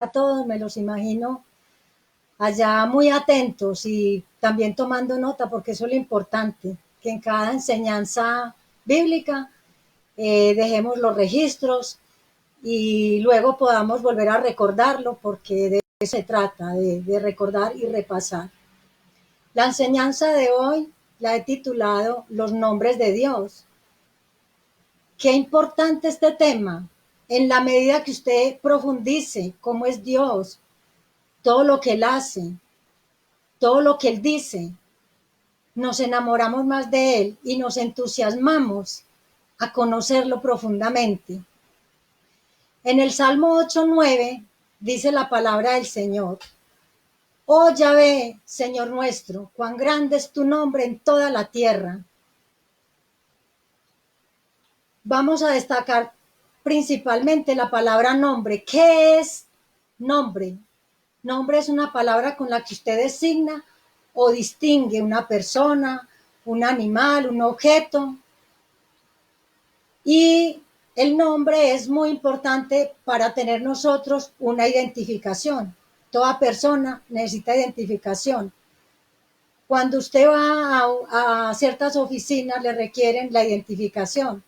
a todos, me los imagino allá muy atentos y también tomando nota, porque eso es lo importante, que en cada enseñanza bíblica dejemos los registros y luego podamos volver a recordarlo, porque de eso se trata, de recordar y repasar. La enseñanza de hoy la he titulado Los nombres de Dios. Qué importante este tema. En la medida que usted profundice cómo es Dios, todo lo que Él hace, todo lo que Él dice, nos enamoramos más de Él y nos entusiasmamos a conocerlo profundamente. En el Salmo 8:9 dice la palabra del Señor: Oh Yahvé, Señor nuestro, cuán grande es tu nombre en toda la tierra. Vamos a destacar principalmente la palabra nombre. ¿Qué es nombre? Nombre es una palabra con la que usted designa o distingue una persona, un animal, un objeto. Y el nombre es muy importante para tener nosotros una identificación. Toda persona necesita identificación. Cuando usted va a ciertas oficinas le requieren la identificación.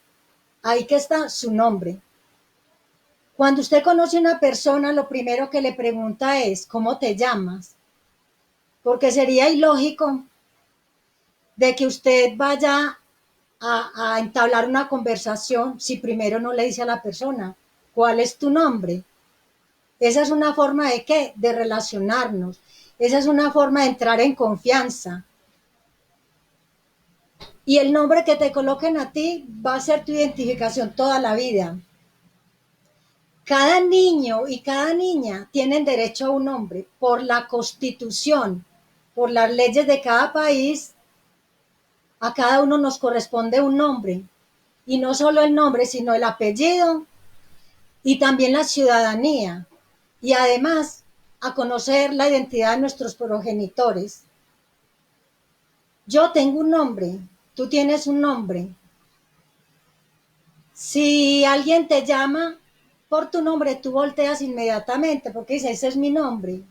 Ahí que está su nombre. Cuando usted conoce a una persona, lo primero que le pregunta es: ¿cómo te llamas? Porque sería ilógico de que usted vaya a entablar una conversación si primero no le dice a la persona cuál es tu nombre. Esa es una forma de ¿qué? De relacionarnos. Esa es una forma de entrar en confianza. Y el nombre que te coloquen a ti va a ser tu identificación toda la vida. Cada niño y cada niña tienen derecho a un nombre por la Constitución, por las leyes de cada país. A cada uno nos corresponde un nombre, y no solo el nombre, sino el apellido y también la ciudadanía, y además a conocer la identidad de nuestros progenitores. Yo tengo un nombre, tú tienes un nombre. Si alguien te llama por tu nombre, tú volteas inmediatamente porque dices: ese es mi nombre.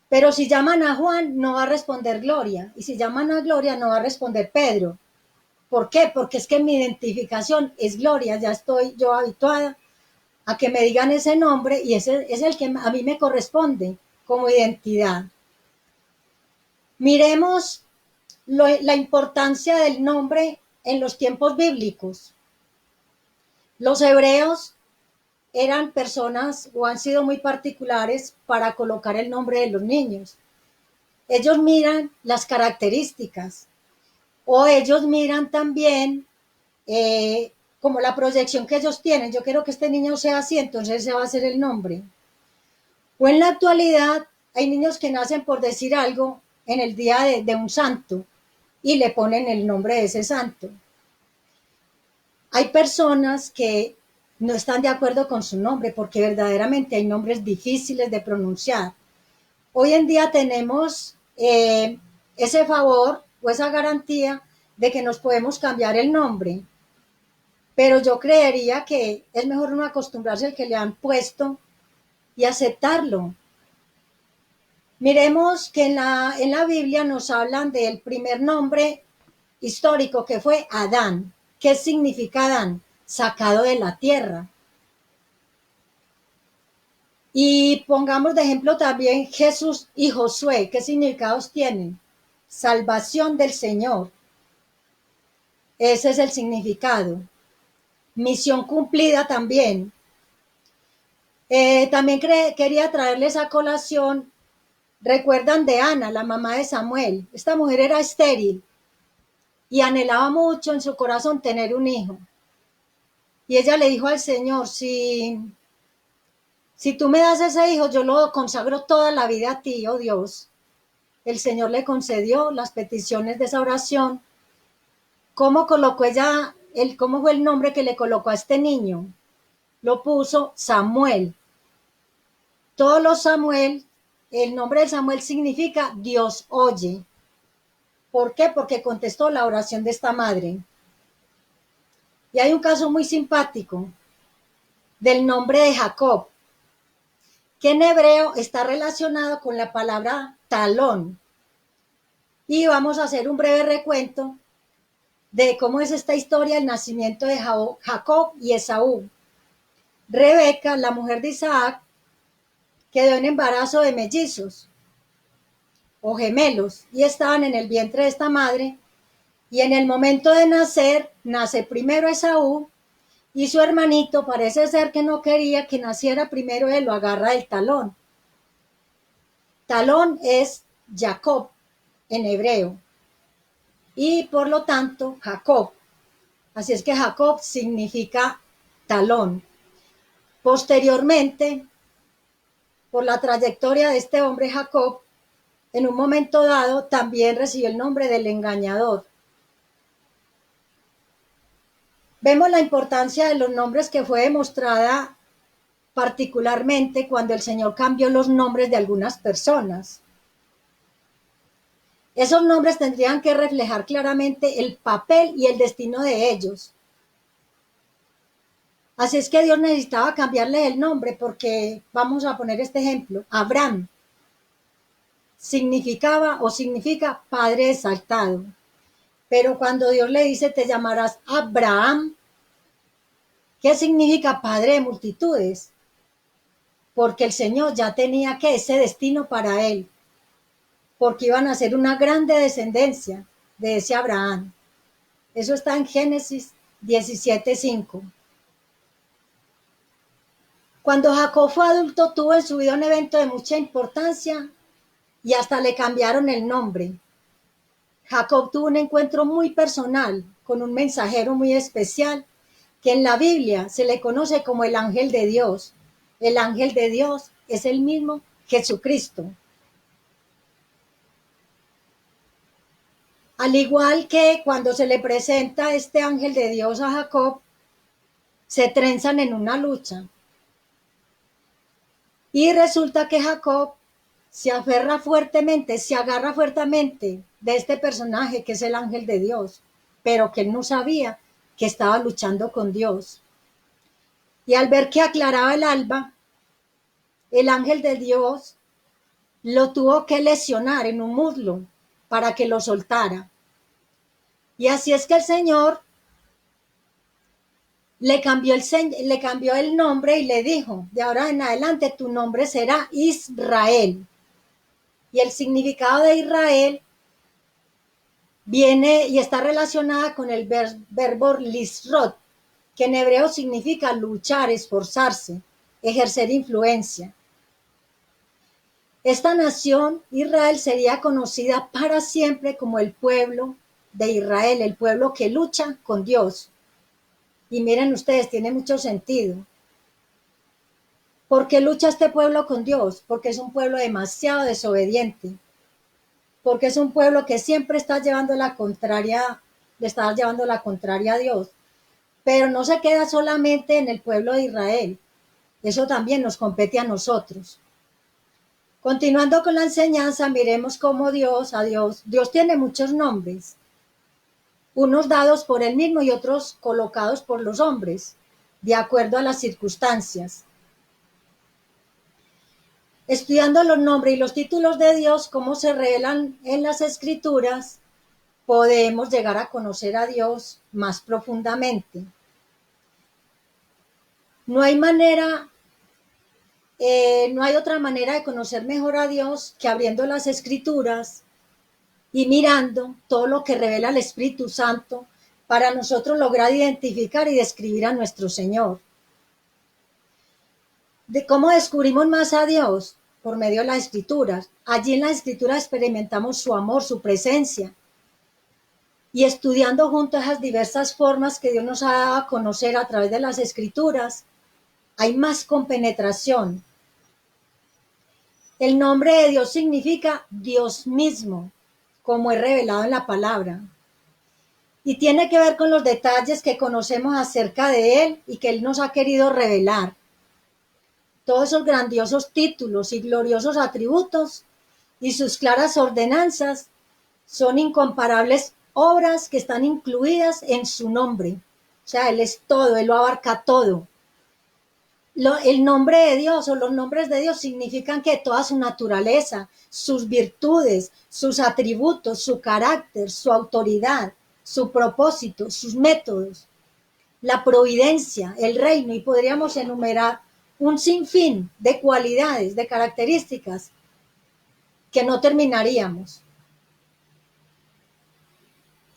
Pero si llaman a Juan, no va a responder Gloria. Y si llaman a Gloria, no va a responder Pedro. ¿Por qué? Porque es que mi identificación es Gloria. Ya estoy yo habituada a que me digan ese nombre y ese es el que a mí me corresponde como identidad. Miremos la importancia del nombre en los tiempos bíblicos. Los hebreos eran personas o han sido muy particulares para colocar el nombre de los niños. Ellos miran las características o ellos miran también como la proyección que ellos tienen. Yo quiero que este niño sea así, entonces ese va a ser el nombre. O en la actualidad hay niños que nacen, por decir algo, en el día de un santo y le ponen el nombre de ese santo. Hay personas que no están de acuerdo con su nombre porque verdaderamente hay nombres difíciles de pronunciar. Hoy en día tenemos ese favor o esa garantía de que nos podemos cambiar el nombre, pero yo creería que es mejor no acostumbrarse al que le han puesto y aceptarlo. Miremos que en la Biblia nos hablan del primer nombre histórico, que fue Adán. ¿Qué significa Adán? Sacado de la tierra. Y pongamos de ejemplo también Jesús y Josué. ¿Qué significados tienen? Salvación del Señor. Ese es el significado. Misión cumplida también. También quería traerles a colación, recuerdan de Ana, la mamá de Samuel. Esta mujer era estéril y anhelaba mucho en su corazón tener un hijo. Y ella le dijo al Señor: si tú me das ese hijo, yo lo consagro toda la vida a ti, oh Dios. El Señor le concedió las peticiones de esa oración. ¿Cómo colocó ella, cómo fue el nombre que le colocó a este niño? Lo puso Samuel. Todos los Samuel, el nombre de Samuel significa Dios oye. ¿Por qué? Porque contestó la oración de esta madre. Y hay un caso muy simpático del nombre de Jacob. que en hebreo está relacionado con la palabra talón. Y vamos a hacer un breve recuento de cómo es esta historia del nacimiento de Jacob y Esaú. Rebeca, la mujer de Isaac, quedó en embarazo de mellizos o gemelos y estaban en el vientre de esta madre, y en el momento de nacer, nace primero Esaú y su hermanito parece ser que no quería que naciera primero él, lo agarra del talón. Talón es Jacob en hebreo y por lo tanto Jacob. Así es que Jacob significa talón. Posteriormente, por la trayectoria de este hombre Jacob, en un momento dado también recibió el nombre del engañador. Vemos la importancia de los nombres que fue demostrada particularmente cuando el Señor cambió los nombres de algunas personas. Esos nombres tendrían que reflejar claramente el papel y el destino de ellos. Así es que Dios necesitaba cambiarle el nombre porque, vamos a poner este ejemplo, Abraham significaba o significa padre exaltado. Pero cuando Dios le dice, te llamarás Abraham, ¿qué significa padre de multitudes? Porque el Señor ya tenía que ese destino para él, porque iban a ser una grande descendencia de ese Abraham. Eso está en Génesis 17:5. Cuando Jacob fue adulto, tuvo en su vida un evento de mucha importancia y hasta le cambiaron el nombre. Jacob tuvo un encuentro muy personal con un mensajero muy especial que en la Biblia se le conoce como el ángel de Dios. El ángel de Dios es el mismo Jesucristo. Al igual que cuando se le presenta este ángel de Dios a Jacob, se trenzan en una lucha. Y resulta que Jacob se aferra fuertemente, se agarra fuertemente de este personaje que es el ángel de Dios, pero que él no sabía que estaba luchando con Dios. Y al ver que aclaraba el alba, el ángel de Dios lo tuvo que lesionar en un muslo para que lo soltara. Y así es que el Señor le cambió el nombre y le dijo, de ahora en adelante tu nombre será Israel. Y el significado de Israel viene y está relacionada con el verbo lisrot, que en hebreo significa luchar, esforzarse, ejercer influencia. Esta nación, Israel, sería conocida para siempre como el pueblo de Israel, el pueblo que lucha con Dios. Y miren ustedes, tiene mucho sentido. ¿Por qué lucha este pueblo con Dios? Porque es un pueblo demasiado desobediente. Porque es un pueblo que siempre está llevando la contraria, le está llevando la contraria a Dios. Pero no se queda solamente en el pueblo de Israel. Eso también nos compete a nosotros. Continuando con la enseñanza, miremos cómo Dios tiene muchos nombres, unos dados por él mismo y otros colocados por los hombres, de acuerdo a las circunstancias. Estudiando los nombres y los títulos de Dios, cómo se revelan en las Escrituras, podemos llegar a conocer a Dios más profundamente. No hay otra manera de conocer mejor a Dios que abriendo las Escrituras y mirando todo lo que revela el Espíritu Santo para nosotros lograr identificar y describir a nuestro Señor. ¿De cómo descubrimos más a Dios? Por medio de las Escrituras. Allí en las Escrituras experimentamos su amor, su presencia. Y estudiando juntos esas diversas formas que Dios nos ha dado a conocer a través de las Escrituras, hay más compenetración. El nombre de Dios significa Dios mismo, como es revelado en la palabra. Y tiene que ver con los detalles que conocemos acerca de Él y que Él nos ha querido revelar. Todos esos grandiosos títulos y gloriosos atributos y sus claras ordenanzas son incomparables obras que están incluidas en su nombre. O sea, Él es todo, Él lo abarca todo. El nombre de Dios o los nombres de Dios significan que toda su naturaleza, sus virtudes, sus atributos, su carácter, su autoridad, su propósito, sus métodos, la providencia, el reino, y podríamos enumerar un sinfín de cualidades, de características que no terminaríamos.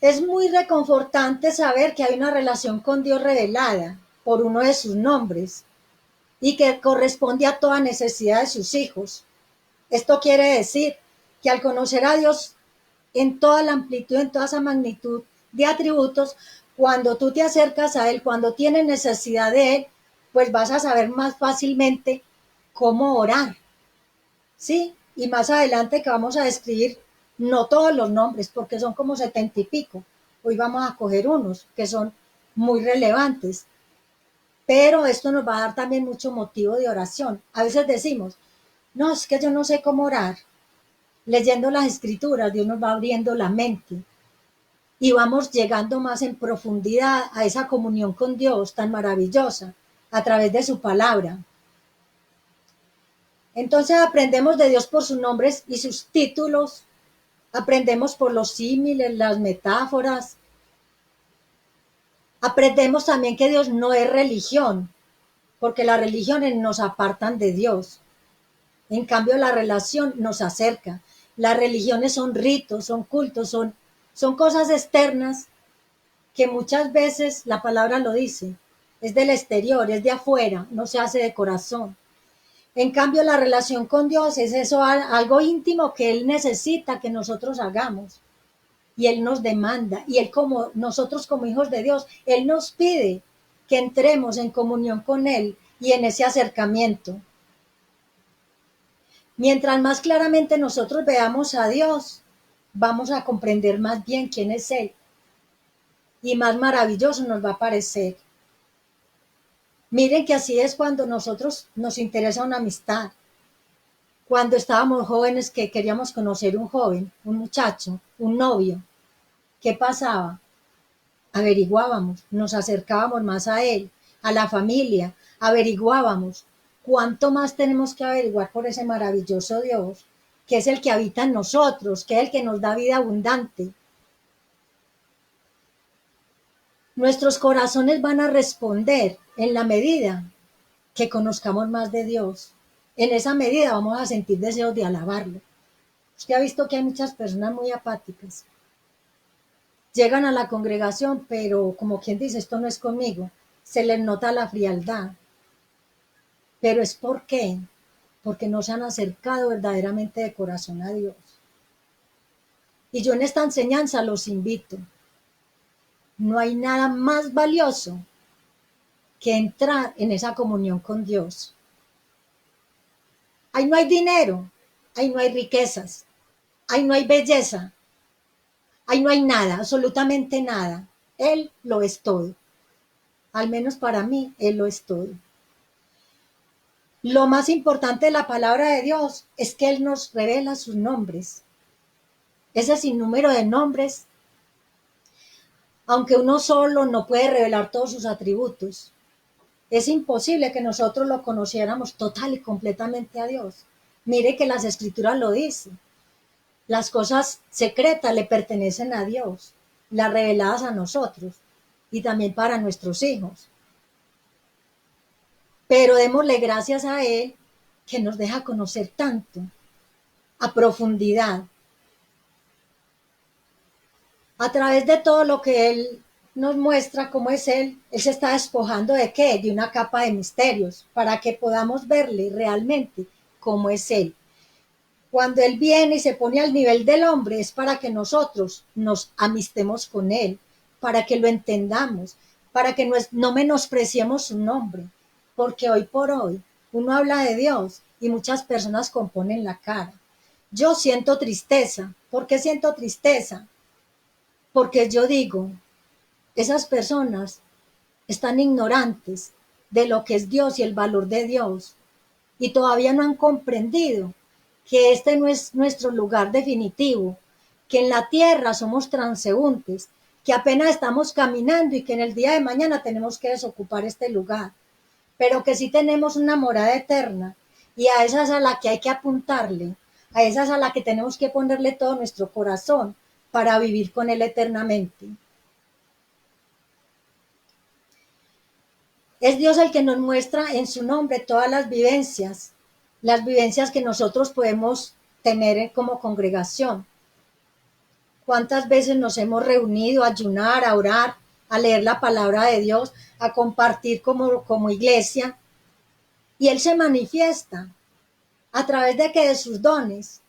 Es muy reconfortante saber que hay una relación con Dios revelada por uno de sus nombres y que corresponde a toda necesidad de sus hijos. Esto quiere decir que al conocer a Dios en toda la amplitud, en toda esa magnitud de atributos, cuando tú te acercas a Él, cuando tienes necesidad de Él, pues vas a saber más fácilmente cómo orar, ¿sí? Y más adelante que vamos a describir, no todos los nombres, porque son como 70 y pico. Hoy vamos a coger unos que son muy relevantes. Pero esto nos va a dar también mucho motivo de oración. A veces decimos, no, es que yo no sé cómo orar. Leyendo las escrituras, Dios nos va abriendo la mente y vamos llegando más en profundidad a esa comunión con Dios tan maravillosa a través de su palabra. Entonces aprendemos de Dios por sus nombres y sus títulos, aprendemos por los símiles, las metáforas, aprendemos también que Dios no es religión, porque las religiones nos apartan de Dios. En cambio, la relación nos acerca. Las religiones son ritos, son cultos, son cosas externas que muchas veces la palabra lo dice. Es del exterior, es de afuera, no se hace de corazón. En cambio, la relación con Dios es eso, algo íntimo que Él necesita que nosotros hagamos. Y Él nos demanda. Y Él como nosotros como hijos de Dios, Él nos pide que entremos en comunión con Él y en ese acercamiento. Mientras más claramente nosotros veamos a Dios, vamos a comprender más bien quién es Él. Y más maravilloso nos va a parecer. Miren que así es cuando nosotros nos interesa una amistad. Cuando estábamos jóvenes que queríamos conocer un joven, un muchacho, un novio, ¿qué pasaba? Averiguábamos, nos acercábamos más a él, a la familia, averiguábamos. ¿Cuánto más tenemos que averiguar por ese maravilloso Dios, que es el que habita en nosotros, que es el que nos da vida abundante? Nuestros corazones van a responder en la medida que conozcamos más de Dios. En esa medida vamos a sentir deseos de alabarlo. Usted ha visto que hay muchas personas muy apáticas. Llegan a la congregación, pero como quien dice, esto no es conmigo. Se les nota la frialdad. Pero es ¿por qué? Porque no se han acercado verdaderamente de corazón a Dios. Y yo en esta enseñanza los invito. No hay nada más valioso que entrar en esa comunión con Dios. Ahí no hay dinero, ahí no hay riquezas, ahí no hay belleza, ahí no hay nada, absolutamente nada. Él lo es todo. Al menos para mí, Él lo es todo. Lo más importante de la palabra de Dios es que Él nos revela sus nombres. Ese sinnúmero de nombres, aunque uno solo no puede revelar todos sus atributos, es imposible que nosotros lo conociéramos total y completamente a Dios. Mire que las escrituras lo dicen. Las cosas secretas le pertenecen a Dios, las reveladas a nosotros y también para nuestros hijos. Pero démosle gracias a Él que nos deja conocer tanto, a profundidad, a través de todo lo que Él nos muestra cómo es Él se está despojando de ¿qué? De una capa de misterios, para que podamos verle realmente cómo es Él. Cuando Él viene y se pone al nivel del hombre es para que nosotros nos amistemos con Él, para que lo entendamos, para que no menospreciemos su nombre, porque hoy por hoy uno habla de Dios y muchas personas componen la cara. Yo siento tristeza. ¿Por qué siento tristeza? Porque yo digo, esas personas están ignorantes de lo que es Dios y el valor de Dios y todavía no han comprendido que este no es nuestro lugar definitivo, que en la tierra somos transeúntes, que apenas estamos caminando y que en el día de mañana tenemos que desocupar este lugar. pero que sí tenemos una morada eterna, y a esa es a la que hay que apuntarle, a esa es a la que tenemos que ponerle todo nuestro corazón para vivir con Él eternamente. Es Dios el que nos muestra en su nombre todas las vivencias que nosotros podemos tener como congregación. ¿Cuántas veces nos hemos reunido a ayunar, a orar, a leer la palabra de Dios, a compartir como iglesia? Y Él se manifiesta a través de que de sus dones.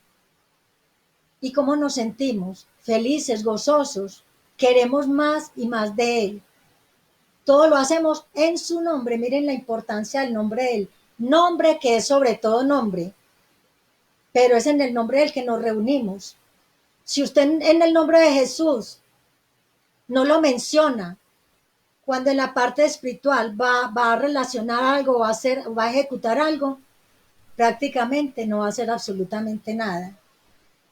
¿Y cómo nos sentimos? Felices, gozosos. Queremos más y más de Él. Todo lo hacemos en su nombre. Miren la importancia del nombre de Él. Nombre que es sobre todo nombre, pero es en el nombre del que nos reunimos. Si usted en el nombre de Jesús no lo menciona, cuando en la parte espiritual va a relacionar algo, va a ejecutar algo, prácticamente no va a hacer absolutamente nada.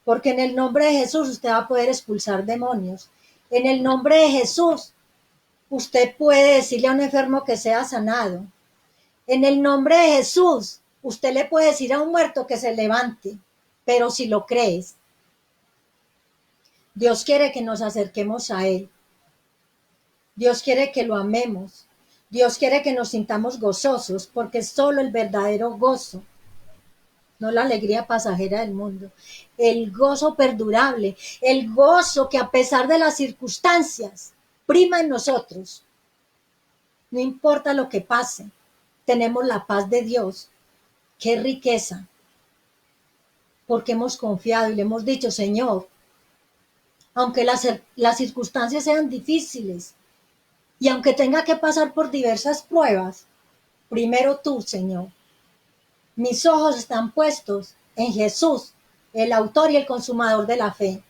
Porque en el nombre de Jesús usted va a poder expulsar demonios. En el nombre de Jesús usted puede decirle a un enfermo que sea sanado. En el nombre de Jesús usted le puede decir a un muerto que se levante, pero si lo crees. Dios quiere que nos acerquemos a Él. Dios quiere que lo amemos. Dios quiere que nos sintamos gozosos, porque es solo el verdadero gozo, no la alegría pasajera del mundo. El gozo perdurable, el gozo que a pesar de las circunstancias prima en nosotros. No importa lo que pase, tenemos la paz de Dios. Qué riqueza, porque hemos confiado y le hemos dicho, Señor, aunque las circunstancias sean difíciles y aunque tenga que pasar por diversas pruebas, primero tú, Señor. Mis ojos están puestos en Jesús, el autor y el consumador de la fe.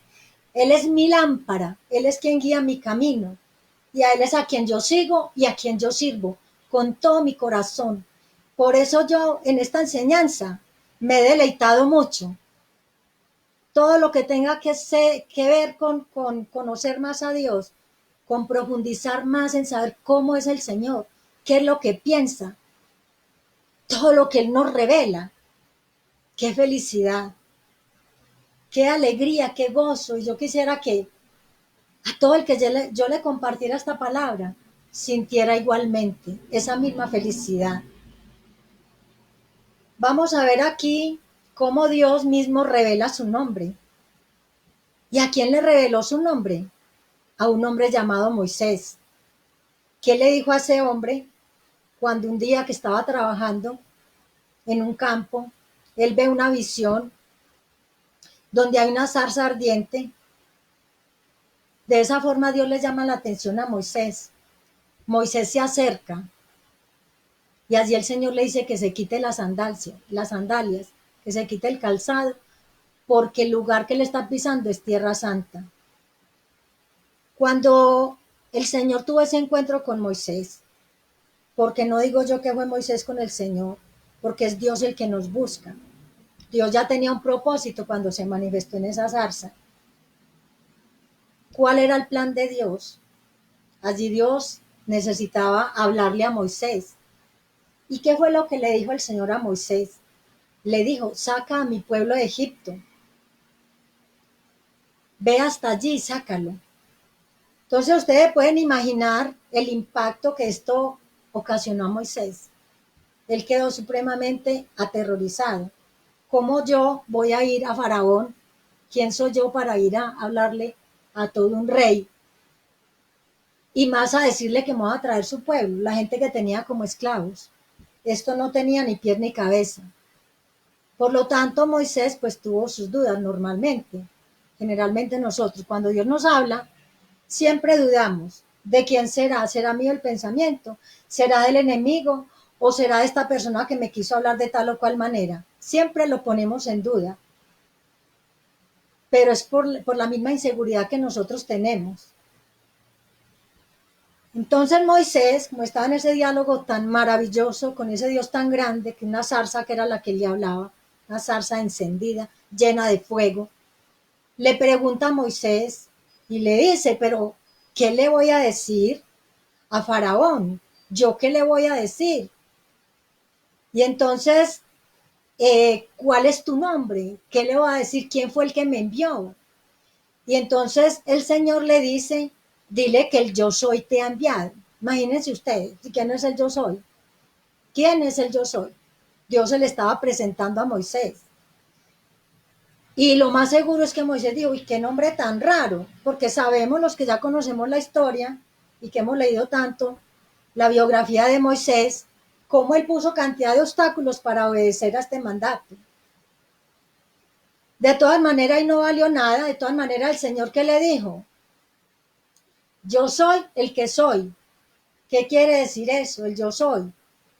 Él es mi lámpara, Él es quien guía mi camino, y a Él es a quien yo sigo y a quien yo sirvo, con todo mi corazón. Por eso yo en esta enseñanza me he deleitado mucho. Todo lo que tenga que ver con conocer más a Dios, con profundizar más en saber cómo es el Señor, qué es lo que piensa, todo lo que Él nos revela. Qué felicidad, qué alegría, qué gozo. Y yo quisiera que a todo el que yo le compartiera esta palabra sintiera igualmente esa misma felicidad. Vamos a ver aquí cómo Dios mismo revela su nombre. ¿Y a quién le reveló su nombre? A un hombre llamado Moisés. ¿Qué le dijo a ese hombre cuando un día que estaba trabajando en un campo, él ve una visión donde hay una zarza ardiente? De esa forma Dios le llama la atención a Moisés. Moisés se acerca y allí el Señor le dice que se quite las sandalias, que se quite el calzado, porque el lugar que le está pisando es tierra santa. Cuando el Señor tuvo ese encuentro con Moisés, porque no digo yo que fue Moisés con el Señor, porque es Dios el que nos busca. Dios ya tenía un propósito cuando se manifestó en esa zarza. ¿Cuál era el plan de Dios? Allí Dios necesitaba hablarle a Moisés. ¿Y qué fue lo que le dijo el Señor a Moisés? Le dijo, saca a mi pueblo de Egipto. Ve hasta allí, sácalo. Entonces ustedes pueden imaginar el impacto que esto ocasionó a Moisés. Él quedó supremamente aterrorizado. ¿Cómo yo voy a ir a Faraón? ¿Quién soy yo para ir a hablarle a todo un rey? Y más a decirle que me va a traer su pueblo, la gente que tenía como esclavos. Esto no tenía ni pies ni cabeza. Por lo tanto, Moisés pues tuvo sus dudas normalmente. Generalmente nosotros, cuando Dios nos habla, siempre dudamos de quién será. ¿Será mío el pensamiento? ¿Será del enemigo? ¿O será de esta persona que me quiso hablar de tal o cual manera? Siempre lo ponemos en duda. Pero es por la misma inseguridad que nosotros tenemos. Entonces Moisés, como estaba en ese diálogo tan maravilloso con ese Dios tan grande, que una zarza que era la que él le hablaba, una zarza encendida, llena de fuego, le pregunta a Moisés y le dice, pero ¿qué le voy a decir a Faraón? ¿Yo qué le voy a decir? Y entonces, ¿cuál es tu nombre? ¿Qué le va a decir? ¿Quién fue el que me envió? Y entonces el Señor le dice, dile que el yo soy te ha enviado. Imagínense ustedes, ¿quién es el yo soy? ¿Quién es el yo soy? Dios se le estaba presentando a Moisés. Y lo más seguro es que Moisés dijo, uy, qué nombre tan raro, porque sabemos los que ya conocemos la historia y que hemos leído tanto la biografía de Moisés, cómo él puso cantidad de obstáculos para obedecer a este mandato. De todas maneras, y no valió nada, de todas maneras, el Señor que le dijo, yo soy el que soy. ¿Qué quiere decir eso? El yo soy,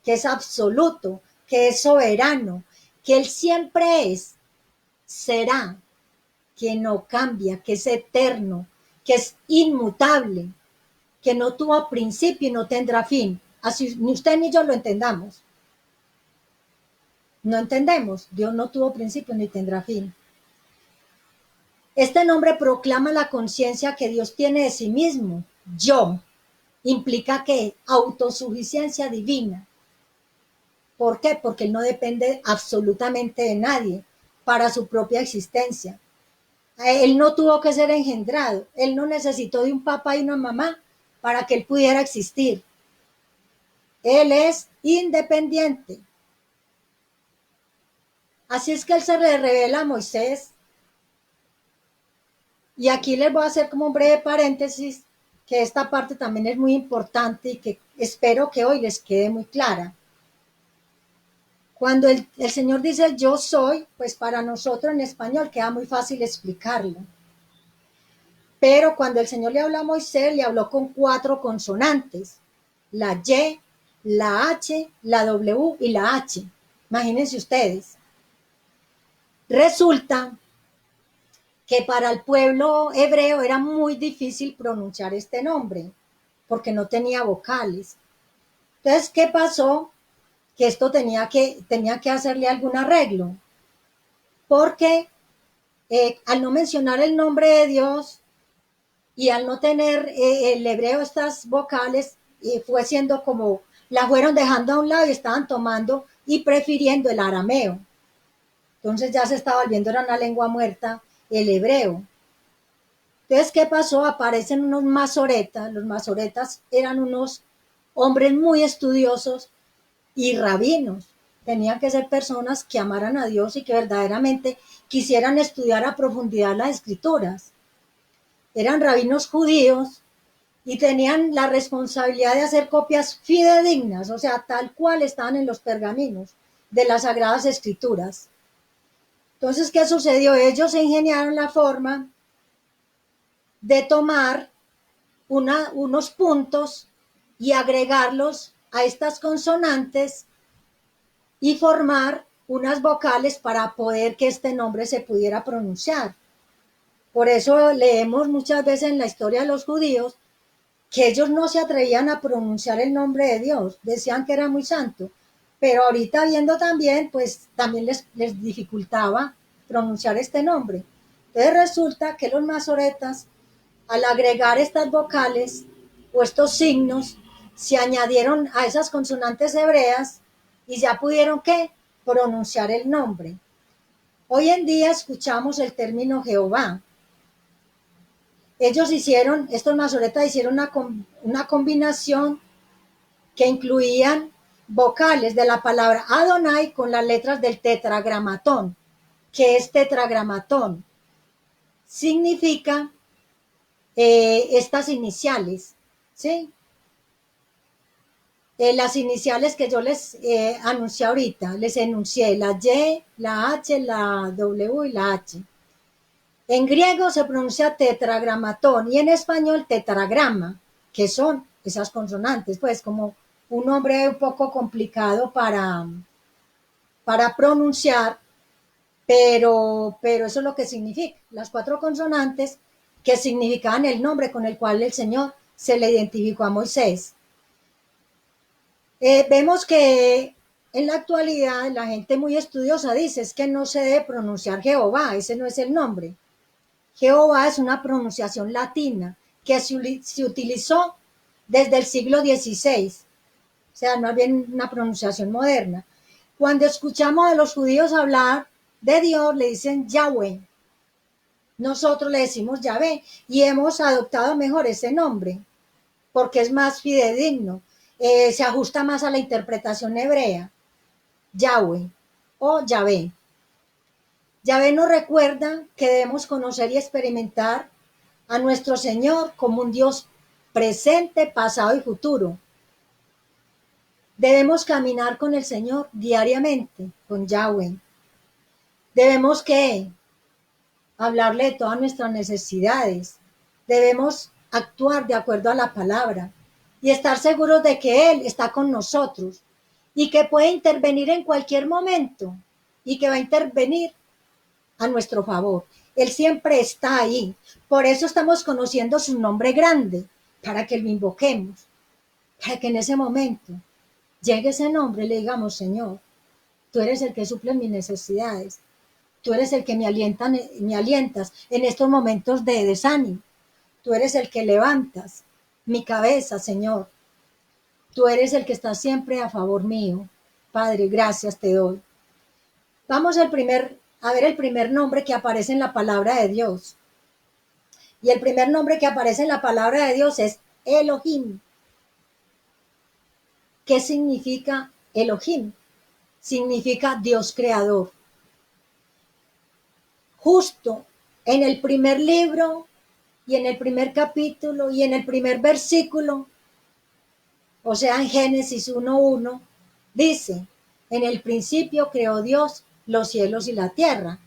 que es absoluto, que es soberano, que Él siempre es, será, que no cambia, que es eterno, que es inmutable, que no tuvo principio y no tendrá fin. Así ni usted ni yo lo entendamos. No entendemos. Dios no tuvo principio ni tendrá fin. Este nombre proclama la conciencia que Dios tiene de sí mismo. Yo. Implica que autosuficiencia divina. ¿Por qué? Porque Él no depende absolutamente de nadie para su propia existencia. Él no tuvo que ser engendrado. Él no necesitó de un papá y una mamá para que Él pudiera existir. Él es independiente. Así es que Él se le revela a Moisés. Y aquí les voy a hacer como un breve paréntesis, que esta parte también es muy importante y que espero que hoy les quede muy clara. Cuando el Señor dice yo soy, pues para nosotros en español queda muy fácil explicarlo. Pero cuando el Señor le habló a Moisés, le habló con 4 consonantes, la Y, la H, la W y la H. Imagínense ustedes. Resulta que para el pueblo hebreo era muy difícil pronunciar este nombre, porque no tenía vocales. Entonces, ¿qué pasó? Que esto tenía que hacerle algún arreglo, porque al no mencionar el nombre de Dios y al no tener el hebreo estas vocales, fue siendo como, la fueron dejando a un lado y estaban tomando y prefiriendo el arameo. Entonces ya se estaba volviendo, era una lengua muerta, el hebreo. Entonces, ¿qué pasó? Aparecen unos masoretas. Los masoretas eran unos hombres muy estudiosos y rabinos. Tenían que ser personas que amaran a Dios y que verdaderamente quisieran estudiar a profundidad las escrituras. Eran rabinos judíos y tenían la responsabilidad de hacer copias fidedignas, o sea, tal cual estaban en los pergaminos de las sagradas escrituras. Entonces, ¿qué sucedió? Ellos se ingeniaron la forma de tomar unos puntos y agregarlos a estas consonantes y formar unas vocales para poder que este nombre se pudiera pronunciar. Por eso leemos muchas veces en la historia de los judíos que ellos no se atrevían a pronunciar el nombre de Dios, decían que era muy santo, pero ahorita viendo también, pues también les dificultaba pronunciar este nombre. Entonces resulta que los masoretas, al agregar estas vocales o estos signos, se añadieron a esas consonantes hebreas y ya pudieron ¿qué? Pronunciar el nombre. Hoy en día escuchamos el término Jehová. Ellos hicieron, estos masoretas hicieron una combinación que incluían vocales de la palabra Adonai con las letras del tetragramatón. ¿Qué es tetragramatón? Significa estas iniciales, ¿sí? Las iniciales que yo les anuncié ahorita, les enuncié la Y, la H, la W y la H. En griego se pronuncia tetragramatón y en español tetragrama, que son esas consonantes, pues como un nombre un poco complicado para pronunciar, pero eso es lo que significa, las 4 consonantes que significaban el nombre con el cual el Señor se le identificó a Moisés. Vemos que en la actualidad la gente muy estudiosa dice es que no se debe pronunciar Jehová, ese no es el nombre. Jehová es una pronunciación latina que se utilizó desde el siglo XVI, o sea, no había una pronunciación moderna. Cuando escuchamos a los judíos hablar de Dios, le dicen Yahweh. Nosotros le decimos Yahvé y hemos adoptado mejor ese nombre porque es más fidedigno, se ajusta más a la interpretación hebrea, Yahweh o Yahvé. Yahvé nos recuerda que debemos conocer y experimentar a nuestro Señor como un Dios presente, pasado y futuro. Debemos caminar con el Señor diariamente, con Yahweh. Debemos que hablarle de todas nuestras necesidades. Debemos actuar de acuerdo a la palabra y estar seguros de que Él está con nosotros y que puede intervenir en cualquier momento y que va a intervenir a nuestro favor. Él siempre está ahí. Por eso estamos conociendo su nombre grande, para que lo invoquemos, para que en ese momento llegue ese nombre y le digamos, Señor, tú eres el que suple mis necesidades. Tú eres el que me alientas en estos momentos de desánimo. Tú eres el que levantas mi cabeza, Señor. Tú eres el que está siempre a favor mío. Padre, gracias te doy. Vamos a ver el primer nombre que aparece en la palabra de Dios. Y el primer nombre que aparece en la palabra de Dios es Elohim. ¿Qué significa Elohim? Significa Dios creador. Justo en el primer libro y en el primer capítulo y en el primer versículo, o sea, en Génesis 1:1, dice, en el principio creó Dios los cielos y la tierra.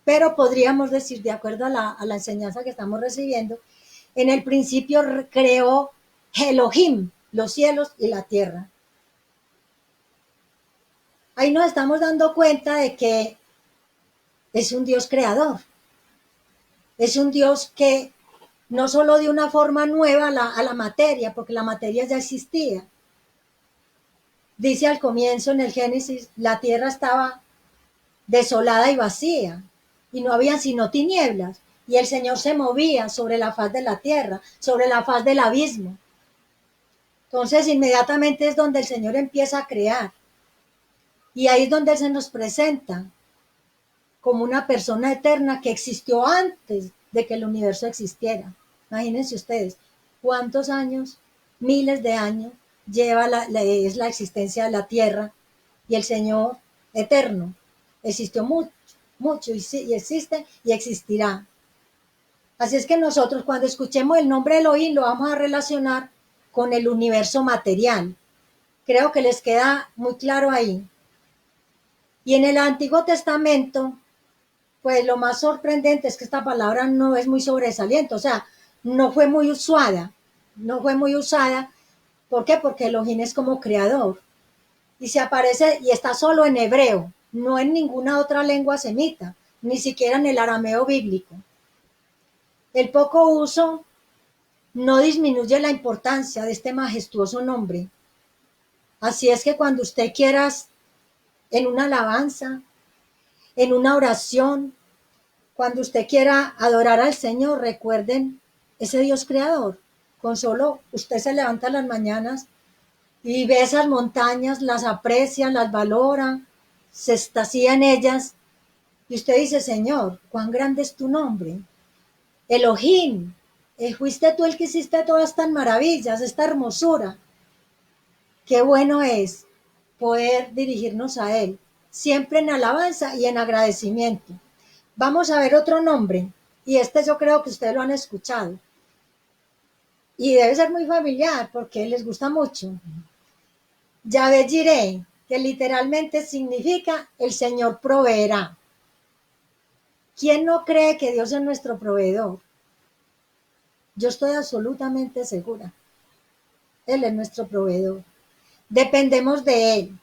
Pero podríamos decir, de acuerdo a la enseñanza que estamos recibiendo, en el principio creó Elohim, los cielos y la tierra. Ahí nos estamos dando cuenta de que es un Dios creador. Es un Dios que no solo dio una forma nueva a la materia, porque la materia ya existía. Dice al comienzo en el Génesis, la tierra estaba desolada y vacía, y no había sino tinieblas, y el Señor se movía sobre la faz de la tierra, sobre la faz del abismo. Entonces, inmediatamente es donde el Señor empieza a crear, y ahí es donde Él se nos presenta como una persona eterna que existió antes de que el universo existiera. Imagínense ustedes, cuántos años, miles de años, lleva es la existencia de la tierra, y el Señor eterno existió mucho, mucho, y existe y existirá. Así es que nosotros cuando escuchemos el nombre Elohim lo vamos a relacionar con el universo material. Creo que les queda muy claro ahí. Y en el Antiguo Testamento, pues lo más sorprendente es que esta palabra no es muy sobresaliente, o sea, no fue muy usada, no fue muy usada. ¿Por qué? Porque Elohim es como creador. Y se aparece y está solo en hebreo, no en ninguna otra lengua semita, ni siquiera en el arameo bíblico. El poco uso no disminuye la importancia de este majestuoso nombre. Así es que cuando usted quiera en una alabanza, en una oración, cuando usted quiera adorar al Señor, recuerden ese Dios creador. Con solo usted se levanta las mañanas y ve esas montañas, las aprecia, las valora, se extasía en ellas, y usted dice, Señor, cuán grande es tu nombre. Elohim, fuiste tú el que hiciste todas estas maravillas, esta hermosura. Qué bueno es poder dirigirnos a Él, siempre en alabanza y en agradecimiento. Vamos a ver otro nombre, y este yo creo que ustedes lo han escuchado, y debe ser muy familiar porque les gusta mucho. Yahvé Jireh, que literalmente significa el Señor proveerá. ¿Quién no cree que Dios es nuestro proveedor? Yo estoy absolutamente segura. Él es nuestro proveedor. Dependemos de Él.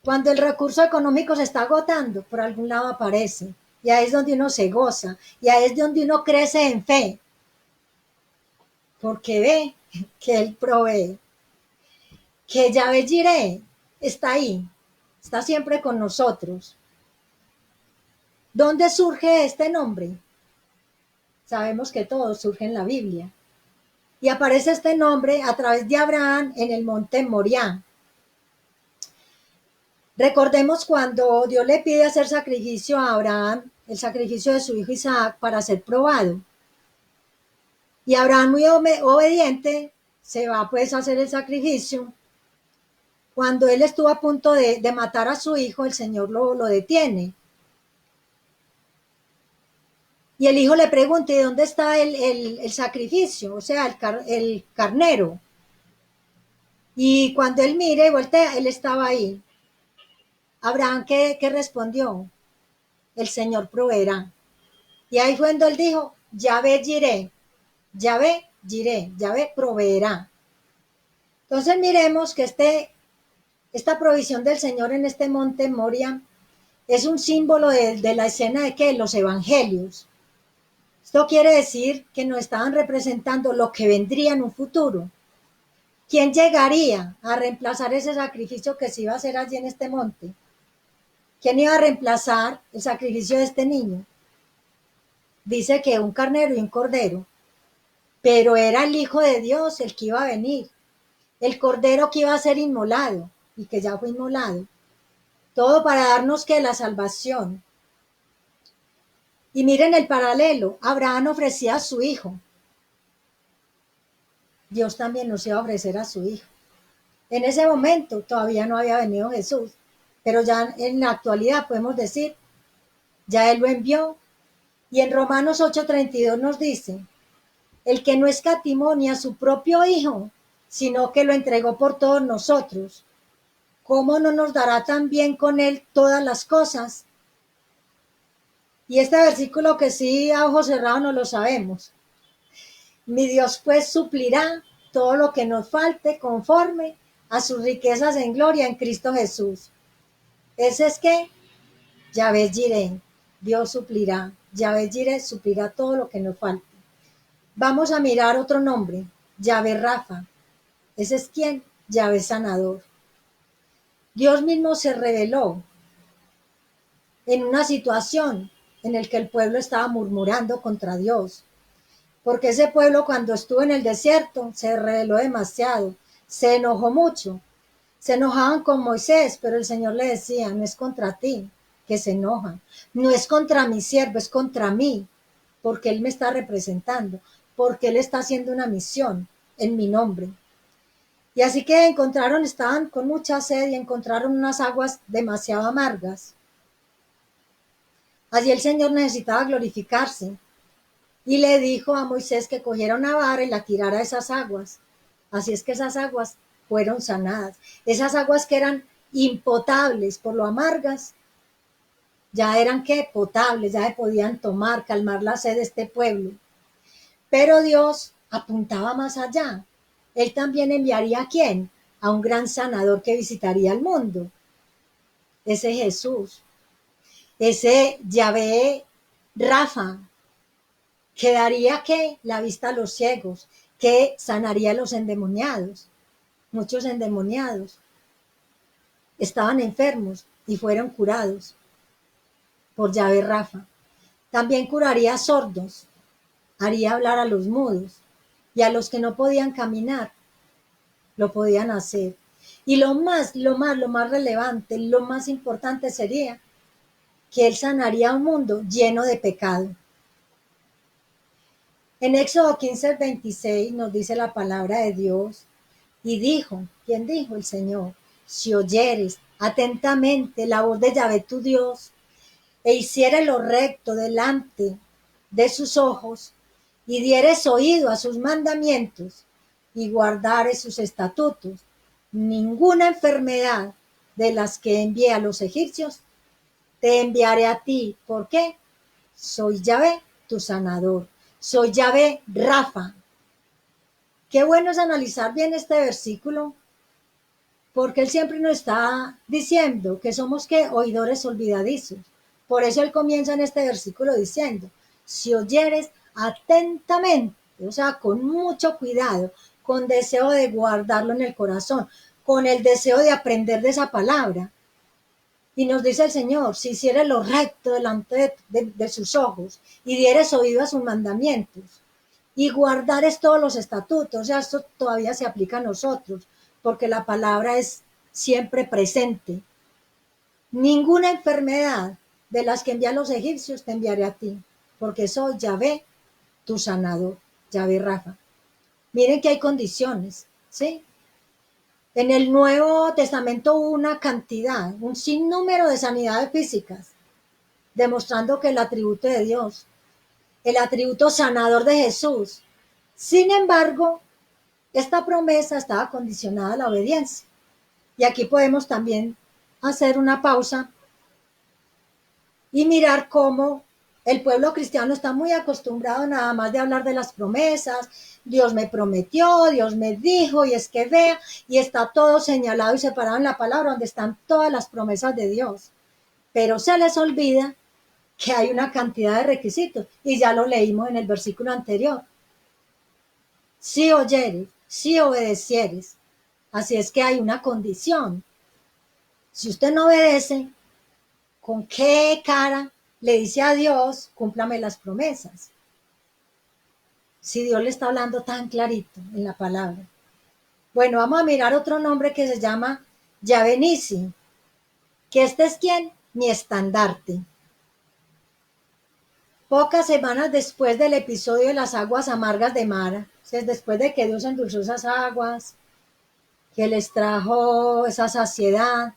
Cuando el recurso económico se está agotando, por algún lado aparece. Y ahí es donde uno se goza. Y ahí es donde uno crece en fe. Porque ve que Él provee. Que Yahvé Jireh está ahí. Está siempre con nosotros. ¿Dónde surge este nombre? Sabemos que todo surge en la Biblia. Y aparece este nombre a través de Abraham en el monte Moriah. Recordemos cuando Dios le pide hacer sacrificio a Abraham, el sacrificio de su hijo Isaac para ser probado. Y Abraham, muy obediente, se va pues a hacer el sacrificio. Cuando él estuvo a punto de matar a su hijo, el Señor lo detiene. Y el hijo le pregunta, ¿y dónde está el sacrificio? O sea, el carnero. Y cuando él mire y voltea, él estaba ahí. Abraham, ¿qué respondió? El Señor proveerá. Y ahí fue cuando él dijo, Yahvé Jireh, Yahvé Jireh, Yahvé proveerá. Entonces miremos que esta provisión del Señor en este monte Moria es un símbolo de la escena de que los evangelios. Esto quiere decir que nos estaban representando lo que vendría en un futuro. ¿Quién llegaría a reemplazar ese sacrificio que se iba a hacer allí en este monte? ¿Quién iba a reemplazar el sacrificio de este niño? Dice que un carnero y un cordero, pero era el Hijo de Dios el que iba a venir, el cordero que iba a ser inmolado y que ya fue inmolado. Todo para darnos que la salvación. Y miren el paralelo, Abraham ofrecía a su hijo. Dios también nos iba a ofrecer a su hijo. En ese momento todavía no había venido Jesús, pero ya en la actualidad podemos decir, ya Él lo envió. Y en Romanos 8:32 nos dice, el que no escatimó ni a su propio hijo, sino que lo entregó por todos nosotros, ¿cómo no nos dará también con Él todas las cosas? Y este versículo que sí a ojos cerrados no lo sabemos. Mi Dios pues suplirá todo lo que nos falte conforme a sus riquezas en gloria en Cristo Jesús. Ese es que Yahvé Jireh, Dios suplirá. Yahvé Jireh suplirá todo lo que nos falte. Vamos a mirar otro nombre, Yahvé Rafa. Ese es quien, Yahvé Sanador. Dios mismo se reveló en una situación en la que el pueblo estaba murmurando contra Dios. Porque ese pueblo cuando estuvo en el desierto se rebeló demasiado, se enojó mucho. Se enojaban con Moisés, pero el Señor le decía, no es contra ti que se enojan, no es contra mi siervo, es contra mí, porque Él me está representando, porque Él está haciendo una misión en mi nombre. Y así que estaban con mucha sed y encontraron unas aguas demasiado amargas. Allí el Señor necesitaba glorificarse y le dijo a Moisés que cogiera una vara y la tirara a esas aguas. Así es que esas aguas fueron sanadas. Esas aguas que eran impotables por lo amargas, ya eran que potables, ya se podían tomar, calmar la sed de este pueblo. Pero Dios apuntaba más allá. Él también enviaría ¿a quién? A un gran sanador que visitaría el mundo. Ese Jesús, ese Yahvé Rafa, que daría que la vista a los ciegos, que sanaría a los endemoniados. Muchos endemoniados estaban enfermos y fueron curados por Yahvé Rafa. También curaría a sordos, haría hablar a los mudos y a los que no podían caminar, lo podían hacer. Y lo más relevante, lo más importante sería que él sanaría un mundo lleno de pecado. En Éxodo 15:26 nos dice la palabra de Dios y dijo, ¿quién dijo? El Señor, si oyeres atentamente la voz de Yahvé tu Dios e hicieres lo recto delante de sus ojos y dieres oído a sus mandamientos y guardares sus estatutos, ninguna enfermedad de las que envié a los egipcios te enviaré a ti. ¿Por qué? Soy Yahvé, tu sanador. Soy Yahvé Rafa. Qué bueno es analizar bien este versículo, porque él siempre nos está diciendo que somos que oidores olvidadizos. Por eso él comienza en este versículo diciendo, si oyeres atentamente, o sea, con mucho cuidado, con deseo de guardarlo en el corazón, con el deseo de aprender de esa palabra. Y nos dice el Señor, si hicieres lo recto delante de sus ojos y dieres oído a sus mandamientos y guardares todos los estatutos, o sea, esto todavía se aplica a nosotros, porque la palabra es siempre presente. Ninguna enfermedad de las que envían los egipcios te enviaré a ti, porque soy Yahvé, tu sanador, Yahvé Rafa. Miren que hay condiciones, ¿sí? En el Nuevo Testamento hubo una cantidad, un sinnúmero de sanidades físicas, demostrando que el atributo de Dios, el atributo sanador de Jesús. Sin embargo, esta promesa estaba condicionada a la obediencia. Y aquí podemos también hacer una pausa y mirar cómo el pueblo cristiano está muy acostumbrado nada más de hablar de las promesas. Dios me prometió, Dios me dijo, y es que vea, y está todo señalado y separado en la palabra donde están todas las promesas de Dios. Pero se les olvida que hay una cantidad de requisitos, y ya lo leímos en el versículo anterior. Si oyeres, si obedecieres. Así es que hay una condición. Si usted no obedece, ¿con qué cara le dice a Dios, cúmplame las promesas? Si Dios le está hablando tan clarito en la palabra. Bueno, vamos a mirar otro nombre que se llama Yahvé Nisi, que este es ¿quién? Mi estandarte. Pocas semanas después del episodio de las aguas amargas de Mara, o sea, después de que Dios endulzó esas aguas, que les trajo esa saciedad,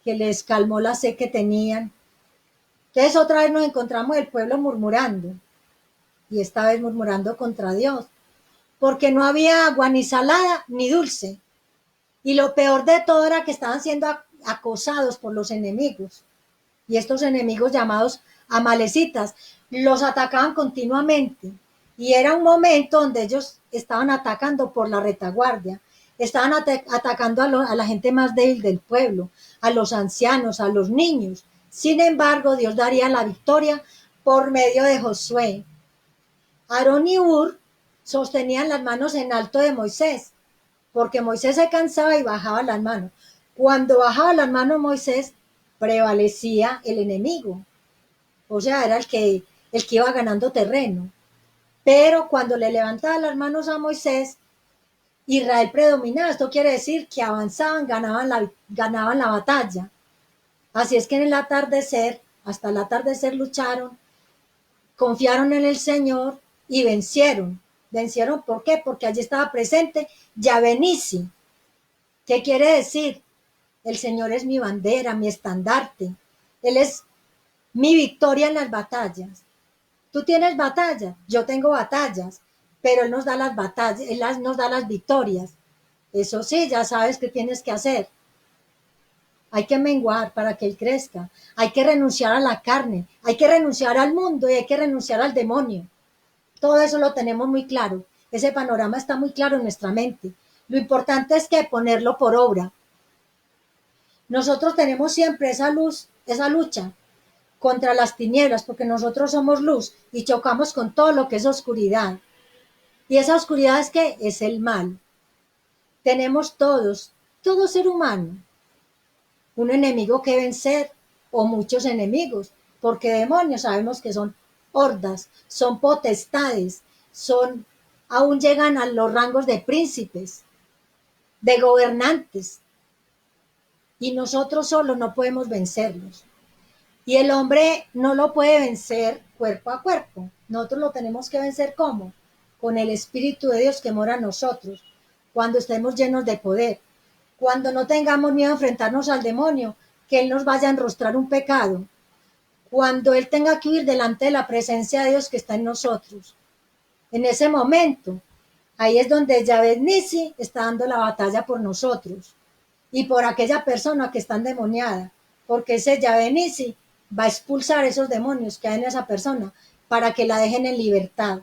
que les calmó la sed que tenían. Entonces otra vez nos encontramos el pueblo murmurando, y esta vez murmurando contra Dios, porque no había agua ni salada ni dulce. Y lo peor de todo era que estaban siendo acosados por los enemigos. Y estos enemigos llamados amalecitas los atacaban continuamente. Y era un momento donde ellos estaban atacando por la retaguardia, estaban atacando a la gente más débil del pueblo, a los ancianos, a los niños. Sin embargo, Dios daría la victoria por medio de Josué. Aarón y Hur sostenían las manos en alto de Moisés, porque Moisés se cansaba y bajaba las manos. Cuando bajaba las manos Moisés, prevalecía el enemigo. O sea, era el que iba ganando terreno. Pero cuando le levantaba las manos a Moisés, Israel predominaba. Esto quiere decir que avanzaban, ganaban la batalla. Así es que en el atardecer, hasta el atardecer lucharon, confiaron en el Señor y vencieron. ¿Vencieron por qué? Porque allí estaba presente Yahvé Nisi. ¿Qué quiere decir? El Señor es mi bandera, mi estandarte. Él es mi victoria en las batallas. Tú tienes batallas, yo tengo batallas, pero Él nos da las batallas, Él nos da las victorias. Eso sí, ya sabes qué tienes que hacer. Hay que menguar para que Él crezca. Hay que renunciar a la carne. Hay que renunciar al mundo y hay que renunciar al demonio. Todo eso lo tenemos muy claro. Ese panorama está muy claro en nuestra mente. Lo importante es que ponerlo por obra. Nosotros tenemos siempre esa luz, esa lucha contra las tinieblas, porque nosotros somos luz y chocamos con todo lo que es oscuridad. Y esa oscuridad es que es el mal. Tenemos todos, todo ser humano, un enemigo que vencer o muchos enemigos, porque demonios sabemos que son hordas, son potestades, aún llegan a los rangos de príncipes, de gobernantes, y nosotros solos no podemos vencerlos. Y el hombre no lo puede vencer cuerpo a cuerpo. Nosotros lo tenemos que vencer ¿cómo? Con el Espíritu de Dios que mora en nosotros, cuando estemos llenos de poder, cuando no tengamos miedo a enfrentarnos al demonio, que Él nos vaya a enrostrar un pecado, cuando Él tenga que huir delante de la presencia de Dios que está en nosotros. En ese momento, ahí es donde Yahvé Nisi está dando la batalla por nosotros y por aquella persona que está endemoniada, porque ese Yahvé Nisi va a expulsar esos demonios que hay en esa persona para que la dejen en libertad.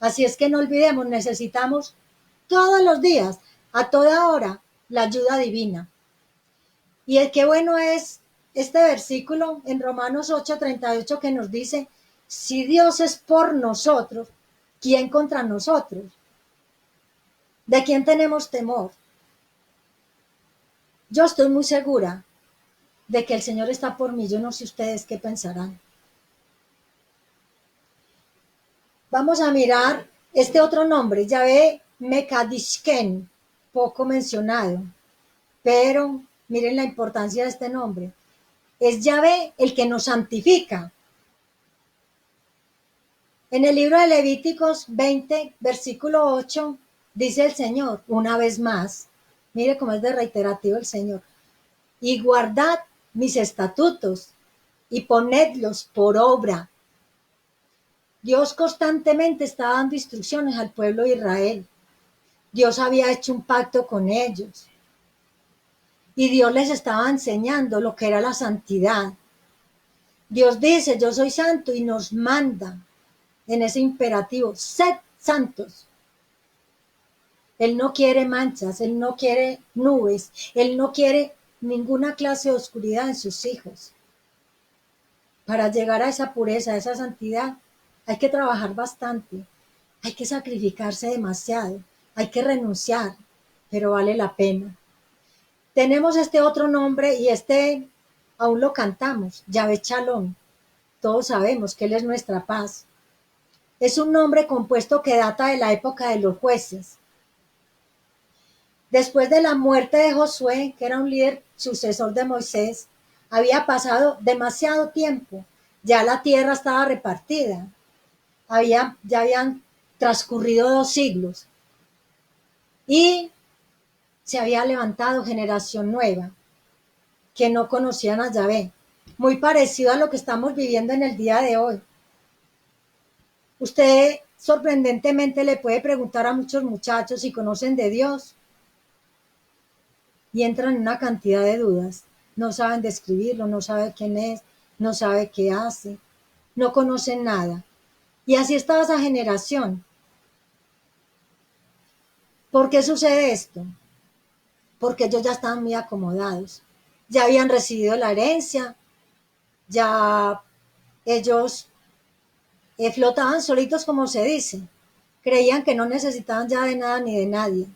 Así es que no olvidemos, necesitamos todos los días, a toda hora, la ayuda divina. Y el qué bueno es este versículo en Romanos 8:38 que nos dice, si Dios es por nosotros, ¿quién contra nosotros? ¿De quién tenemos temor? Yo estoy muy segura de que el Señor está por mí. Yo no sé ustedes qué pensarán. Vamos a mirar este otro nombre, Yahvé Mekadishken, poco mencionado, pero Miren la importancia de este nombre. Es Yahvé el que nos santifica. En el libro de Levíticos 20, versículo 8, dice el Señor, una vez más, mire cómo es de reiterativo el Señor, y guardad mis estatutos y ponedlos por obra. Dios constantemente está dando instrucciones al pueblo de Israel. Dios había hecho un pacto con ellos. Y Dios les estaba enseñando lo que era la santidad. Dios dice, yo soy santo y nos manda en ese imperativo, sed santos. Él no quiere manchas, Él no quiere nubes, Él no quiere ninguna clase de oscuridad en sus hijos. Para llegar a esa pureza, a esa santidad, hay que trabajar bastante, hay que sacrificarse demasiado, hay que renunciar, pero vale la pena. Tenemos este otro nombre y este aún lo cantamos, Yahvé Shalom. Todos sabemos que Él es nuestra paz. Es un nombre compuesto que data de la época de los jueces. Después de la muerte de Josué, que era un líder sucesor de Moisés, había pasado demasiado tiempo. Ya la tierra estaba repartida. Ya habían transcurrido 2 siglos. Y se había levantado generación nueva que no conocían a Yahvé. Muy parecido a lo que estamos viviendo en el día de hoy. Usted sorprendentemente le puede preguntar a muchos muchachos si conocen de Dios y entran en una cantidad de dudas. No saben describirlo, no saben quién es, no saben qué hace, no conocen nada. Y así estaba esa generación. ¿Por qué sucede esto? Porque ellos ya estaban muy acomodados. Ya habían recibido la herencia, ya ellos flotaban solitos, como se dice. Creían que no necesitaban ya de nada ni de nadie.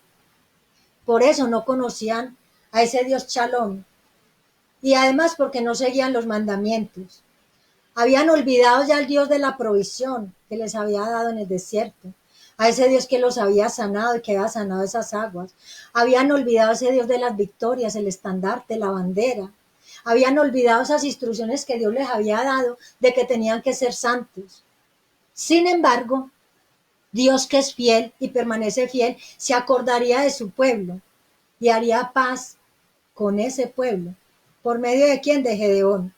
Por eso no conocían a ese Dios Shalom. Y además porque no seguían los mandamientos. Habían olvidado ya al Dios de la provisión que les había dado en el desierto. A ese Dios que los había sanado y que había sanado esas aguas. Habían olvidado a ese Dios de las victorias, el estandarte, la bandera. Habían olvidado esas instrucciones que Dios les había dado de que tenían que ser santos. Sin embargo, Dios, que es fiel y permanece fiel, se acordaría de su pueblo y haría paz con ese pueblo. ¿Por medio de quién? De Gedeón.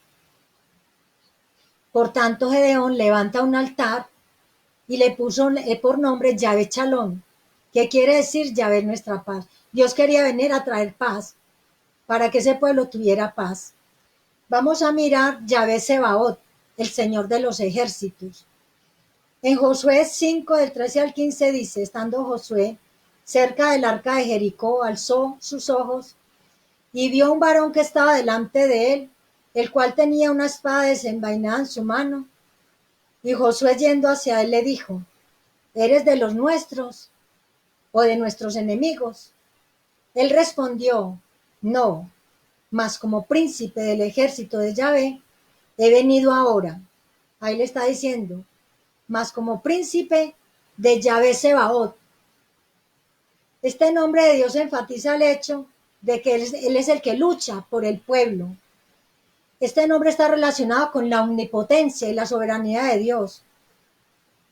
Por tanto, Gedeón levanta un altar y le puso por nombre Yahvé Shalom, que quiere decir Yahvé nuestra paz. Dios quería venir a traer paz para que ese pueblo tuviera paz. Vamos a mirar Yahvé Sebaot, el Señor de los ejércitos. En Josué 5, del 13 al 15 dice, estando Josué cerca del arca de Jericó, alzó sus ojos y vio un varón que estaba delante de él, el cual tenía una espada desenvainada en su mano. Y Josué, yendo hacia él, le dijo, ¿eres de los nuestros o de nuestros enemigos? Él respondió, no, mas como príncipe del ejército de Yahvé, he venido ahora. Ahí le está diciendo, mas como príncipe de Yahvé Sebaot. Este nombre de Dios enfatiza el hecho de que Él es el que lucha por el pueblo. Este nombre está relacionado con la omnipotencia y la soberanía de Dios.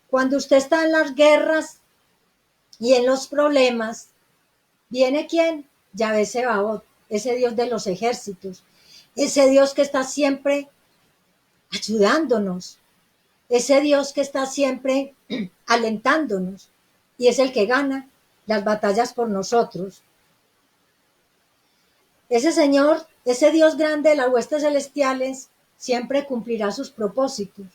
Cuando usted está en las guerras y en los problemas, ¿viene quién? Yahvé Sebaot, ese Dios de los ejércitos, ese Dios que está siempre ayudándonos, ese Dios que está siempre alentándonos y es el que gana las batallas por nosotros. Ese Señor, ese Dios grande de las huestes celestiales, siempre cumplirá sus propósitos.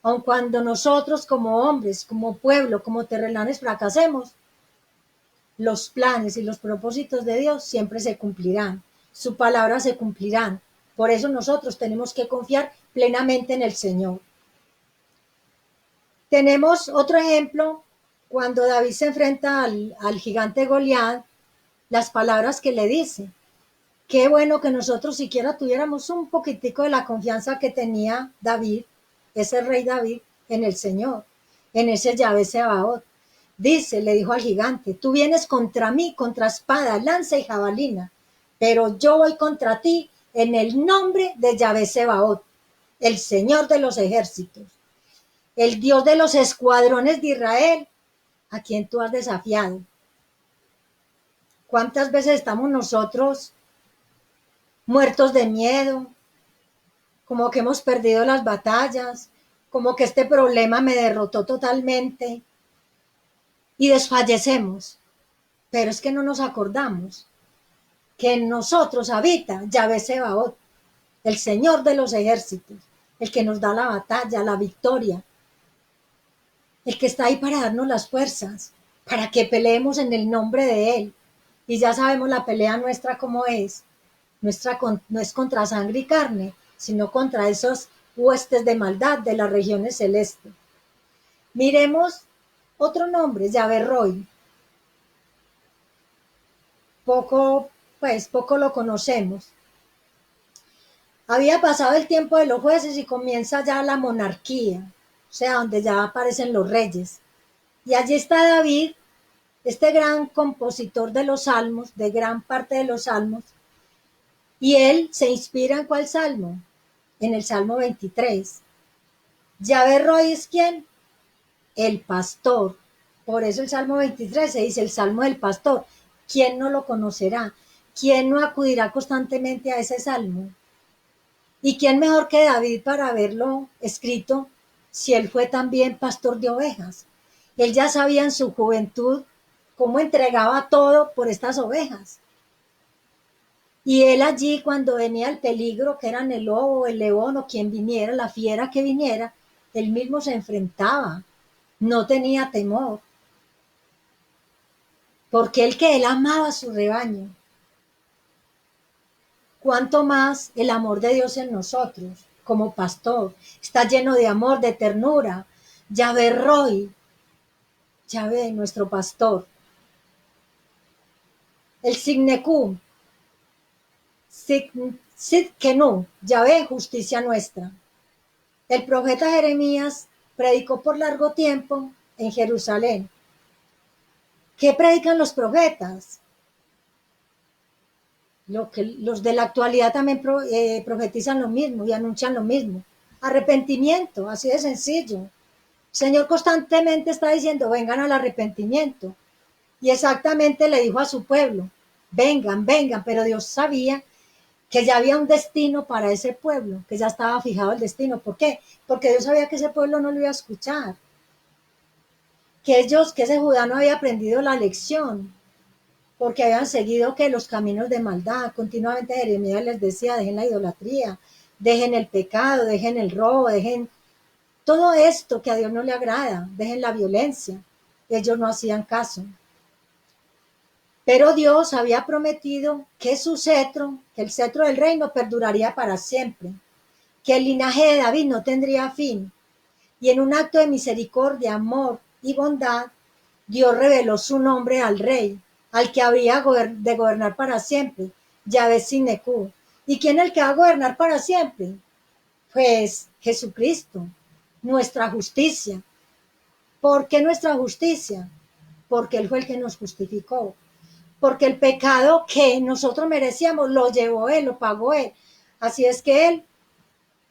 Aun cuando nosotros como hombres, como pueblo, como terrenales fracasemos, los planes y los propósitos de Dios siempre se cumplirán. Su palabra se cumplirán. Por eso nosotros tenemos que confiar plenamente en el Señor. Tenemos otro ejemplo cuando David se enfrenta al gigante Goliat, las palabras que le dice. Qué bueno que nosotros siquiera tuviéramos un poquitico de la confianza que tenía David, ese rey David, en el Señor, en ese Yahvé Sebaot. Dice, le dijo al gigante, tú vienes contra mí, contra espada, lanza y jabalina, pero yo voy contra ti en el nombre de Yahvé Sebaot, el Señor de los ejércitos, el Dios de los escuadrones de Israel, a quien tú has desafiado. ¿Cuántas veces estamos nosotros muertos de miedo, como que hemos perdido las batallas, como que este problema me derrotó totalmente y desfallecemos? Pero es que no nos acordamos que en nosotros habita Yahvé Sebaot, el Señor de los ejércitos, el que nos da la batalla, la victoria, el que está ahí para darnos las fuerzas, para que peleemos en el nombre de Él. Y ya sabemos la pelea nuestra cómo es. No es contra sangre y carne, sino contra esos huestes de maldad de las regiones celestes. Miremos otro nombre, Yahvé Roy. Poco lo conocemos. Había pasado el tiempo de los jueces y comienza ya la monarquía, o sea, donde ya aparecen los reyes. Y allí está David, este gran compositor de los salmos, de gran parte de los salmos, y él se inspira en ¿cuál salmo? En el Salmo 23. Yahvé Roy es ¿quién? El pastor. Por eso el Salmo 23 se dice el Salmo del pastor. ¿Quién no lo conocerá? ¿Quién no acudirá constantemente a ese salmo? ¿Y quién mejor que David para haberlo escrito si él fue también pastor de ovejas? Él ya sabía en su juventud cómo entregaba todo por estas ovejas. Y él allí cuando venía el peligro, que eran el lobo, el león o quien viniera, la fiera que viniera, él mismo se enfrentaba, no tenía temor, porque él amaba su rebaño. Cuánto más el amor de Dios en nosotros, como pastor, está lleno de amor, de ternura. Yahvé Roy, Yahvé, nuestro pastor. El Signecú, Sidkenu, Yahvé, justicia nuestra. El profeta Jeremías predicó por largo tiempo en Jerusalén. ¿Qué predican los profetas? Lo que los de la actualidad también profetizan lo mismo y anuncian lo mismo. Arrepentimiento, así de sencillo. El Señor constantemente está diciendo, vengan al arrepentimiento. Y exactamente le dijo a su pueblo, vengan, vengan, pero Dios sabía que ya había un destino para ese pueblo, que ya estaba fijado el destino. ¿Por qué? Porque Dios sabía que ese pueblo no lo iba a escuchar, que ese Judá no había aprendido la lección, porque habían seguido que los caminos de maldad. Continuamente Jeremías les decía, dejen la idolatría, dejen el pecado, dejen el robo, dejen todo esto que a Dios no le agrada, dejen la violencia. Ellos no hacían caso. Pero Dios había prometido que su cetro, que el cetro del reino perduraría para siempre, que el linaje de David no tendría fin. Y en un acto de misericordia, amor y bondad, Dios reveló su nombre al rey, al que habría de gobernar para siempre, Yahvé Sinecú. ¿Y quién es el que va a gobernar para siempre? Pues Jesucristo, nuestra justicia. ¿Por qué nuestra justicia? Porque Él fue el que nos justificó. Porque el pecado que nosotros merecíamos lo llevó Él, lo pagó Él. Así es que Él,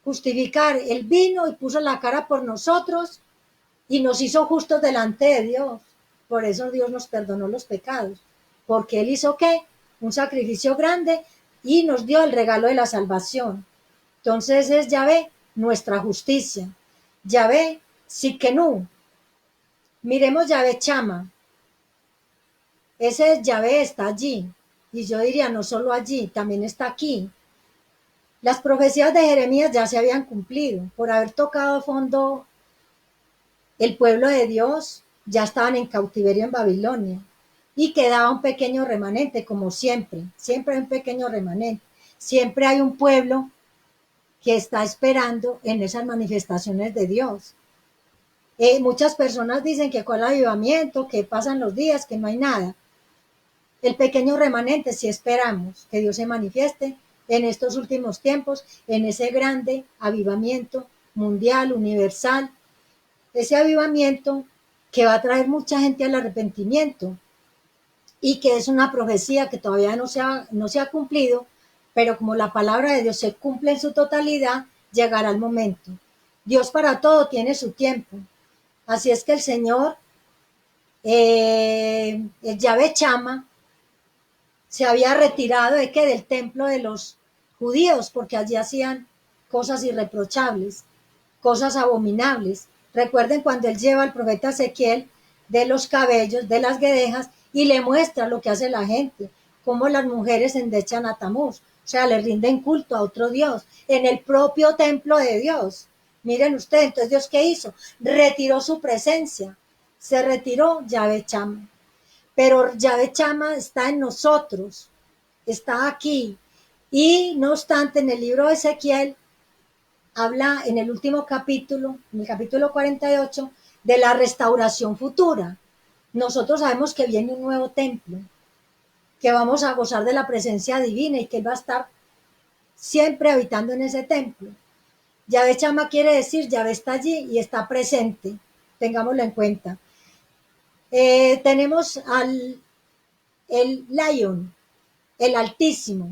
justificar, Él vino y puso la cara por nosotros y nos hizo justos delante de Dios. Por eso Dios nos perdonó los pecados. Porque Él hizo ¿qué? Un sacrificio grande y nos dio el regalo de la salvación. Entonces es Yahvé nuestra justicia. Yahvé Sikenu. Miremos Yahvé Chama. Ese Yahvé está allí. Y yo diría, no solo allí, también está aquí. Las profecías de Jeremías ya se habían cumplido. Por haber tocado fondo el pueblo de Dios, ya estaban en cautiverio en Babilonia. Y quedaba un pequeño remanente, como siempre. Siempre hay un pequeño remanente. Siempre hay un pueblo que está esperando en esas manifestaciones de Dios. Muchas personas dicen que con el avivamiento, que pasan los días, que no hay nada. El pequeño remanente, si esperamos que Dios se manifieste en estos últimos tiempos, en ese grande avivamiento mundial, universal, ese avivamiento que va a traer mucha gente al arrepentimiento y que es una profecía que todavía no se ha cumplido, pero como la palabra de Dios se cumple en su totalidad, llegará el momento. Dios para todo tiene su tiempo. Así es que el Señor, el Yahvé Chama, se había retirado de que del templo de los judíos, porque allí hacían cosas irreprochables, cosas abominables. Recuerden cuando él lleva al profeta Ezequiel de los cabellos, de las guedejas, y le muestra lo que hace la gente, cómo las mujeres endechan a Tamuz, o sea, le rinden culto a otro Dios, en el propio templo de Dios. Miren ustedes, entonces Dios ¿qué hizo? Retiró su presencia, se retiró Yahvé Chama. Pero Yahvé Chama está en nosotros, está aquí. Y no obstante, en el libro de Ezequiel habla en el último capítulo, en el capítulo 48, de la restauración futura. Nosotros sabemos que viene un nuevo templo, que vamos a gozar de la presencia divina y que Él va a estar siempre habitando en ese templo. Yahvé Chama quiere decir, Yahvé está allí y está presente, tengámoslo en cuenta. Tenemos el Lion, el Altísimo.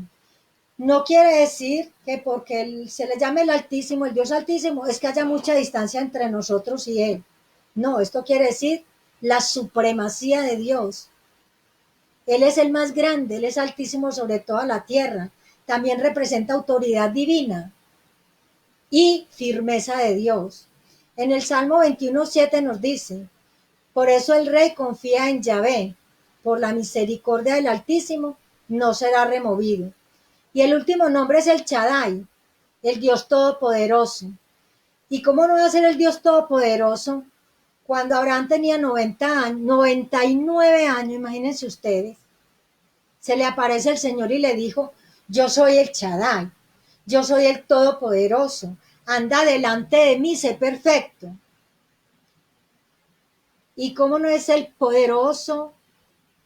No quiere decir que porque se le llame el Altísimo, el Dios Altísimo, es que haya mucha distancia entre nosotros y Él. No, esto quiere decir la supremacía de Dios. Él es el más grande, Él es altísimo sobre toda la tierra. También representa autoridad divina y firmeza de Dios. En el Salmo 21:7 nos dice, por eso el rey confía en Yahvé, por la misericordia del Altísimo no será removido. Y el último nombre es el Shaddai, el Dios Todopoderoso. ¿Y cómo no va a ser el Dios Todopoderoso? Cuando Abraham tenía 90 años, 99 años, imagínense ustedes, se le aparece el Señor y le dijo, yo soy el Shaddai, yo soy el Todopoderoso, anda delante de mí, sé perfecto. ¿Y cómo no es el poderoso,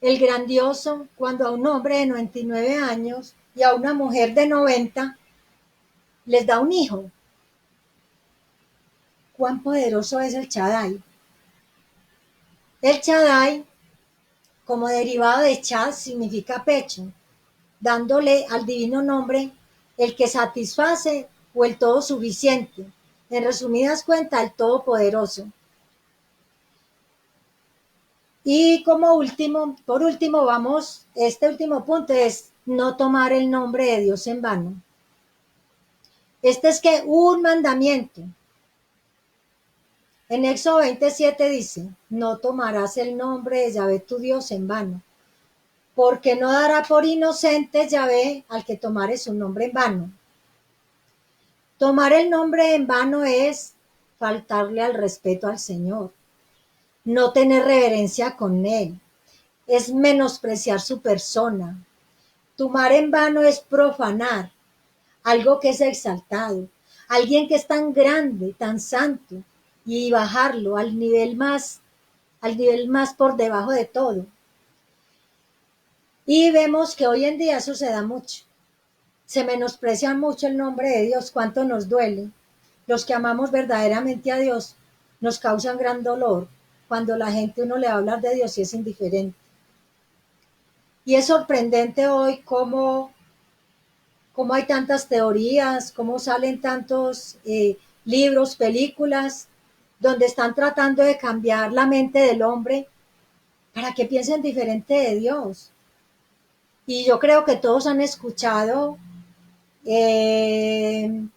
el grandioso, cuando a un hombre de 99 años y a una mujer de 90 les da un hijo? ¿Cuán poderoso es el Shaddai? El Shaddai, como derivado de Chad, significa pecho, dándole al divino nombre el que satisface o el todo suficiente. En resumidas cuentas, el todopoderoso. Y como último, por último, este último punto es no tomar el nombre de Dios en vano. Este es que un mandamiento. En Éxodo 27 dice, no tomarás el nombre de Yahvé tu Dios en vano, porque no dará por inocente Yahvé al que tomare su nombre en vano. Tomar el nombre en vano es faltarle al respeto al Señor, no tener reverencia con Él, es menospreciar su persona. Tomar en vano es profanar algo que es exaltado, alguien que es tan grande, tan santo, y bajarlo al nivel más por debajo de todo. Y vemos que hoy en día eso se da mucho. Se menosprecia mucho el nombre de Dios, cuánto nos duele. Los que amamos verdaderamente a Dios nos causan gran dolor cuando la gente uno le va a hablar de Dios y es indiferente. Y es sorprendente hoy cómo hay tantas teorías, cómo salen tantos libros, películas, donde están tratando de cambiar la mente del hombre para que piensen diferente de Dios. Y yo creo que todos han escuchado el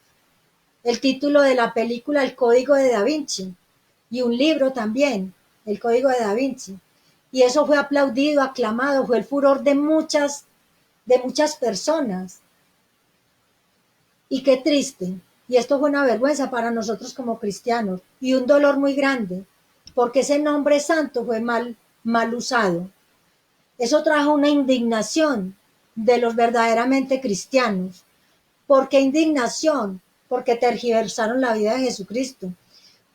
título de la película El Código de Da Vinci y un libro también, El Código de Da Vinci. Y eso fue aplaudido, aclamado, fue el furor de muchas personas. Y qué triste. Y esto fue una vergüenza para nosotros como cristianos y un dolor muy grande, porque ese nombre santo fue mal usado. Eso trajo una indignación de los verdaderamente cristianos. ¿Por qué indignación? Porque tergiversaron la vida de Jesucristo,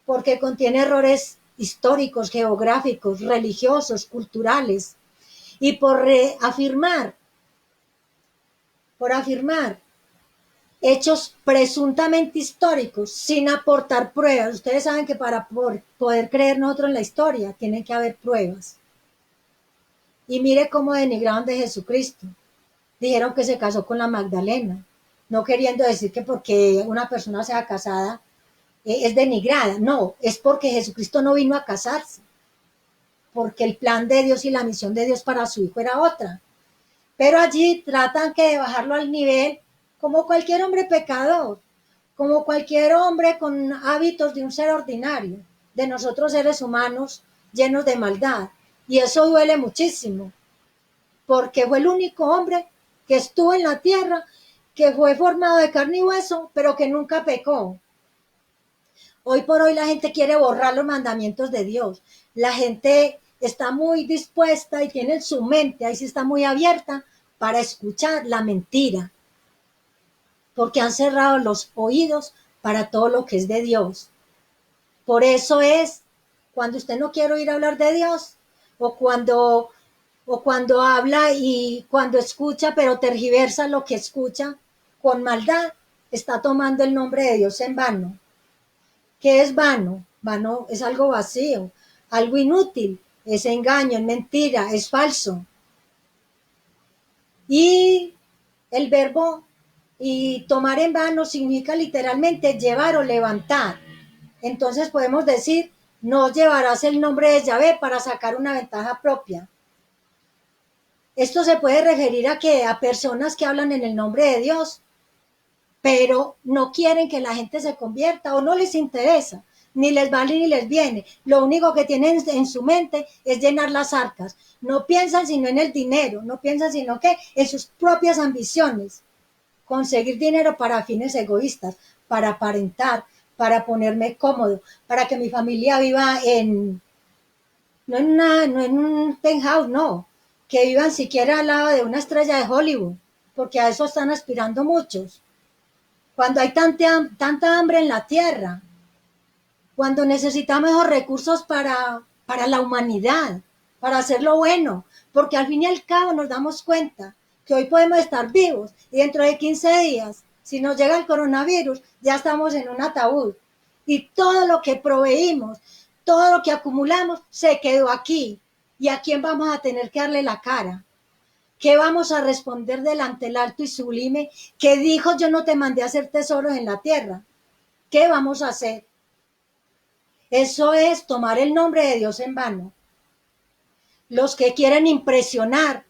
porque contiene errores históricos, geográficos, religiosos, culturales, y por afirmar hechos presuntamente históricos sin aportar pruebas. Ustedes saben que para poder creer nosotros en la historia tienen que haber pruebas. Y mire cómo denigraron de Jesucristo. Dijeron que se casó con la Magdalena, no queriendo decir que porque una persona sea casada es denigrada. No, es porque Jesucristo no vino a casarse, porque el plan de Dios y la misión de Dios para su hijo era otra. Pero allí tratan que de bajarlo al nivel como cualquier hombre pecador, como cualquier hombre con hábitos de un ser ordinario, de nosotros seres humanos llenos de maldad. Y eso duele muchísimo, porque fue el único hombre que estuvo en la tierra, que fue formado de carne y hueso, pero que nunca pecó. Hoy por hoy la gente quiere borrar los mandamientos de Dios. La gente está muy dispuesta y tiene su mente, ahí sí está muy abierta para escuchar la mentira, porque han cerrado los oídos para todo lo que es de Dios. Por eso es, cuando usted no quiere oír hablar de Dios, o cuando habla y cuando escucha, pero tergiversa lo que escucha con maldad, está tomando el nombre de Dios en vano. ¿Qué es vano? Vano es algo vacío, algo inútil, es engaño, es mentira, es falso. Y el verbo y tomar en vano significa literalmente llevar o levantar. Entonces podemos decir, no llevarás el nombre de Yahvé para sacar una ventaja propia. Esto se puede referir a personas que hablan en el nombre de Dios, pero no quieren que la gente se convierta o no les interesa, ni les vale ni les viene. Lo único que tienen en su mente es llenar las arcas. No piensan sino en el dinero, no piensan sino que en sus propias ambiciones. Conseguir dinero para fines egoístas, para aparentar, para ponerme cómodo, para que mi familia viva no en un penthouse, no, que vivan siquiera al lado de una estrella de Hollywood, porque a eso están aspirando muchos. Cuando hay tanta hambre en la tierra, cuando necesitamos esos recursos para la humanidad, para hacer lo bueno, porque al fin y al cabo nos damos cuenta que hoy podemos estar vivos y dentro de 15 días, si nos llega el coronavirus, ya estamos en un ataúd. Y todo lo que proveímos, todo lo que acumulamos, se quedó aquí. ¿Y a quién vamos a tener que darle la cara? ¿Qué vamos a responder delante del alto y sublime que dijo yo no te mandé a hacer tesoros en la tierra? ¿Qué vamos a hacer? Eso es tomar el nombre de Dios en vano. Los que quieren impresionar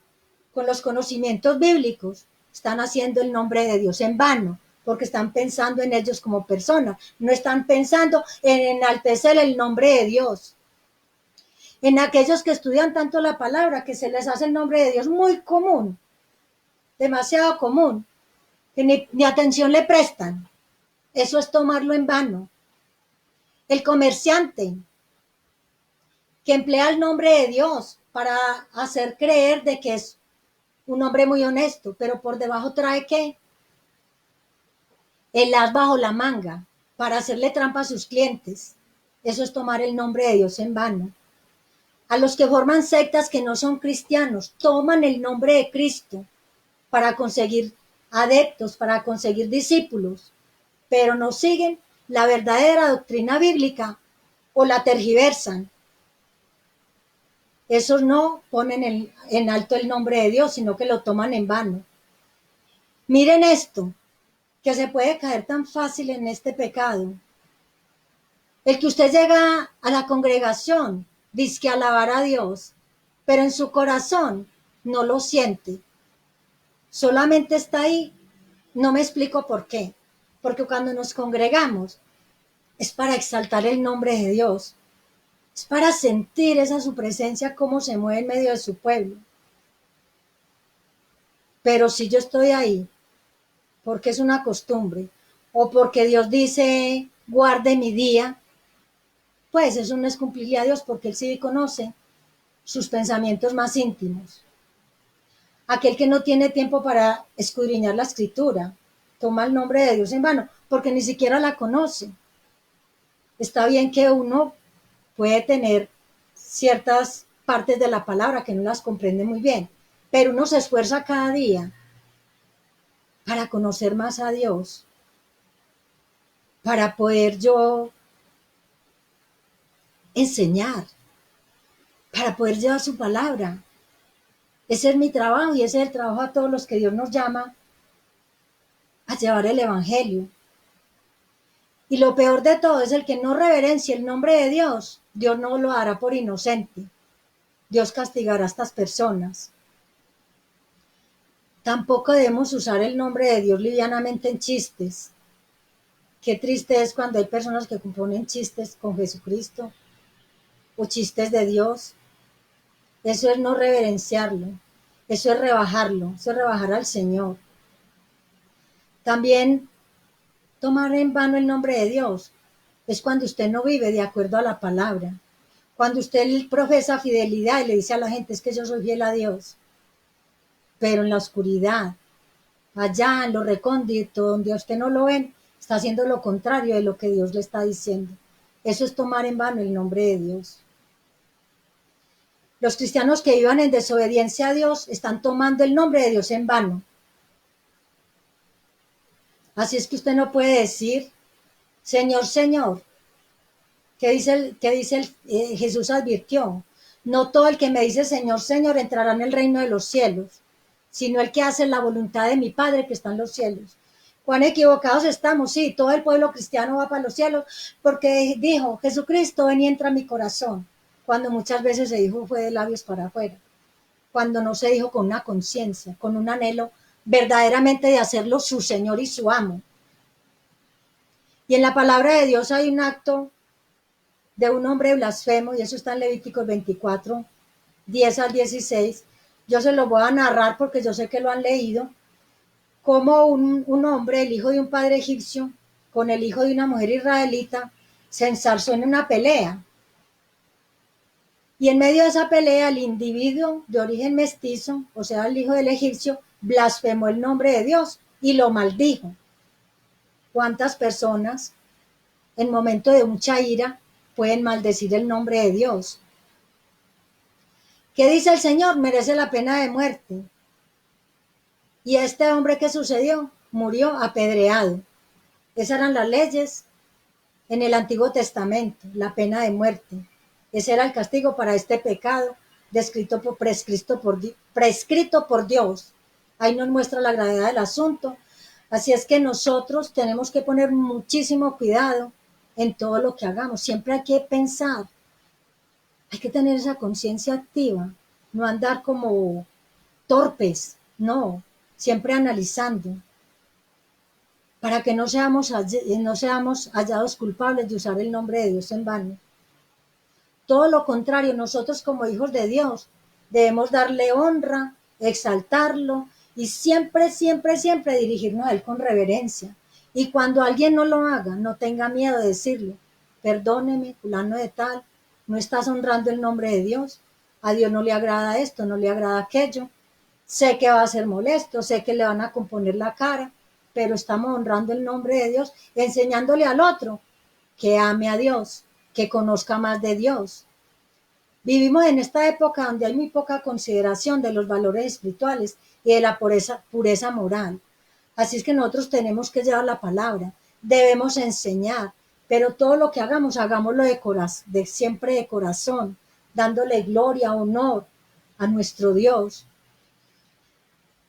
con los conocimientos bíblicos están haciendo el nombre de Dios en vano, porque están pensando en ellos como personas, no están pensando en enaltecer el nombre de Dios. En aquellos que estudian tanto la palabra que se les hace el nombre de Dios muy común, demasiado común, que ni atención le prestan. Eso es tomarlo en vano. El comerciante que emplea el nombre de Dios para hacer creer de que es un hombre muy honesto, pero por debajo trae ¿qué? El as bajo la manga para hacerle trampa a sus clientes. Eso es tomar el nombre de Dios en vano. A los que forman sectas que no son cristianos, toman el nombre de Cristo para conseguir adeptos, para conseguir discípulos, pero no siguen la verdadera doctrina bíblica o la tergiversan. Esos no ponen en alto el nombre de Dios, sino que lo toman en vano. Miren esto, que se puede caer tan fácil en este pecado. El que usted llega a la congregación, dice que alabar a Dios, pero en su corazón no lo siente. Solamente está ahí. No me explico por qué. Porque cuando nos congregamos es para exaltar el nombre de Dios. Es para sentir esa su presencia, cómo se mueve en medio de su pueblo. Pero si yo estoy ahí, porque es una costumbre, o porque Dios dice, guarde mi día, pues eso no es cumplirle a Dios, porque Él sí conoce sus pensamientos más íntimos. Aquel que no tiene tiempo para escudriñar la escritura, toma el nombre de Dios en vano, porque ni siquiera la conoce. Está bien que uno puede tener ciertas partes de la palabra que no las comprende muy bien, pero uno se esfuerza cada día para conocer más a Dios, para poder yo enseñar, para poder llevar su palabra. Ese es mi trabajo y ese es el trabajo a todos los que Dios nos llama a llevar el Evangelio. Y lo peor de todo es el que no reverencia el nombre de Dios. Dios no lo hará por inocente. Dios castigará a estas personas. Tampoco debemos usar el nombre de Dios livianamente en chistes. Qué triste es cuando hay personas que componen chistes con Jesucristo o chistes de Dios. Eso es no reverenciarlo. Eso es rebajar al Señor. También tomar en vano el nombre de Dios es cuando usted no vive de acuerdo a la palabra. Cuando usted profesa fidelidad y le dice a la gente es que yo soy fiel a Dios, pero en la oscuridad, allá en lo recóndito, donde a usted no lo ven, está haciendo lo contrario de lo que Dios le está diciendo. Eso es tomar en vano el nombre de Dios. Los cristianos que vivan en desobediencia a Dios están tomando el nombre de Dios en vano. Así es que usted no puede decir, Señor, Señor, Jesús advirtió, no todo el que me dice Señor, Señor entrará en el reino de los cielos, sino el que hace la voluntad de mi Padre que está en los cielos. Cuán equivocados estamos, sí, todo el pueblo cristiano va para los cielos, porque dijo, Jesucristo, ven y entra a mi corazón, cuando muchas veces se dijo fue de labios para afuera, cuando no se dijo con una conciencia, con un anhelo verdaderamente de hacerlo su Señor y su amo. Y en la palabra de Dios hay un acto de un hombre blasfemo, y eso está en Levíticos 24, 10 al 16. Yo se lo voy a narrar porque yo sé que lo han leído, como un hombre, el hijo de un padre egipcio, con el hijo de una mujer israelita, se ensarzó en una pelea. Y en medio de esa pelea, el individuo de origen mestizo, o sea, el hijo del egipcio, blasfemó el nombre de Dios y lo maldijo. ¿Cuántas personas en momento de mucha ira pueden maldecir el nombre de Dios? ¿Qué dice el Señor? Merece la pena de muerte. Y a este hombre, ¿qué sucedió? Murió apedreado. Esas eran las leyes en el Antiguo Testamento, la pena de muerte. Ese era el castigo para este pecado prescrito por Dios. Ahí nos muestra la gravedad del asunto. Así es que nosotros tenemos que poner muchísimo cuidado en todo lo que hagamos. Siempre hay que pensar, hay que tener esa conciencia activa, no andar como torpes, no, siempre analizando, para que no seamos hallados culpables de usar el nombre de Dios en vano. Todo lo contrario, nosotros como hijos de Dios debemos darle honra, exaltarlo y siempre, siempre, siempre dirigirnos a Él con reverencia. Y cuando alguien no lo haga, no tenga miedo de decirlo. Perdóneme, fulano de tal, no estás honrando el nombre de Dios. A Dios no le agrada esto, no le agrada aquello. Sé que va a ser molesto, sé que le van a componer la cara, pero estamos honrando el nombre de Dios, enseñándole al otro que ame a Dios, que conozca más de Dios. Vivimos en esta época donde hay muy poca consideración de los valores espirituales y de la pureza moral. Así es que nosotros tenemos que llevar la palabra, debemos enseñar, pero todo lo que hagamos, hagámoslo siempre de corazón, dándole gloria, honor a nuestro Dios.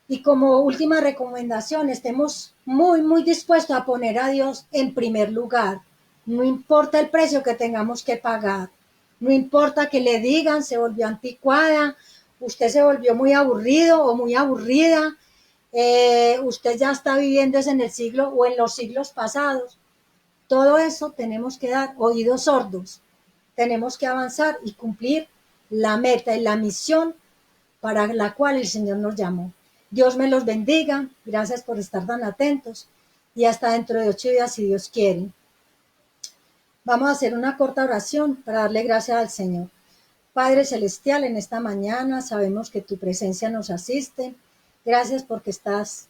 Y como última recomendación, estemos muy, muy dispuestos a poner a Dios en primer lugar. No importa el precio que tengamos que pagar. No importa que le digan, se volvió anticuada, usted se volvió muy aburrido o muy aburrida, usted ya está viviendo en el siglo o en los siglos pasados. Todo eso tenemos que dar oídos sordos. Tenemos que avanzar y cumplir la meta y la misión para la cual el Señor nos llamó. Dios me los bendiga. Gracias por estar tan atentos. Y hasta dentro de 8 días, si Dios quiere. Vamos a hacer una corta oración para darle gracias al Señor. Padre Celestial, en esta mañana sabemos que tu presencia nos asiste. Gracias porque estás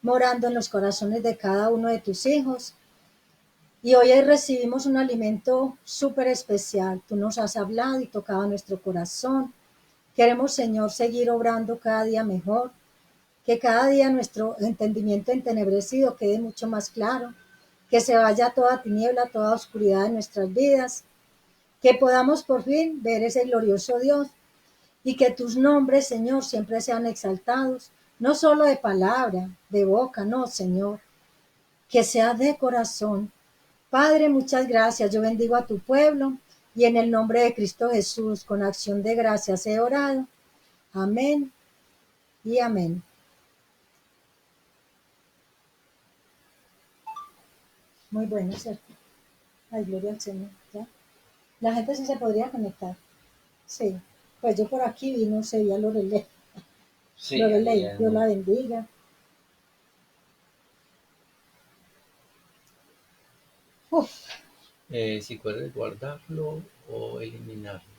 morando en los corazones de cada uno de tus hijos. Y hoy recibimos un alimento súper especial. Tú nos has hablado y tocado nuestro corazón. Queremos, Señor, seguir obrando cada día mejor. Que cada día nuestro entendimiento entenebrecido quede mucho más claro. Que se vaya toda tiniebla, toda oscuridad de nuestras vidas. Que podamos por fin ver ese glorioso Dios y que tus nombres, Señor, siempre sean exaltados, no solo de palabra, de boca, no, Señor, que sea de corazón. Padre, muchas gracias. Yo bendigo a tu pueblo y en el nombre de Cristo Jesús, con acción de gracias he orado. Amén y amén. Muy bueno, ¿cierto? Ay, gloria al Señor. ¿Ya? La gente sí se podría conectar. Sí. Pues yo por aquí vi, no sé, vi a Lorelei. Sí, ahí Lorelei, Dios ando. la bendiga. Uf, Si puedes guardarlo o eliminarlo.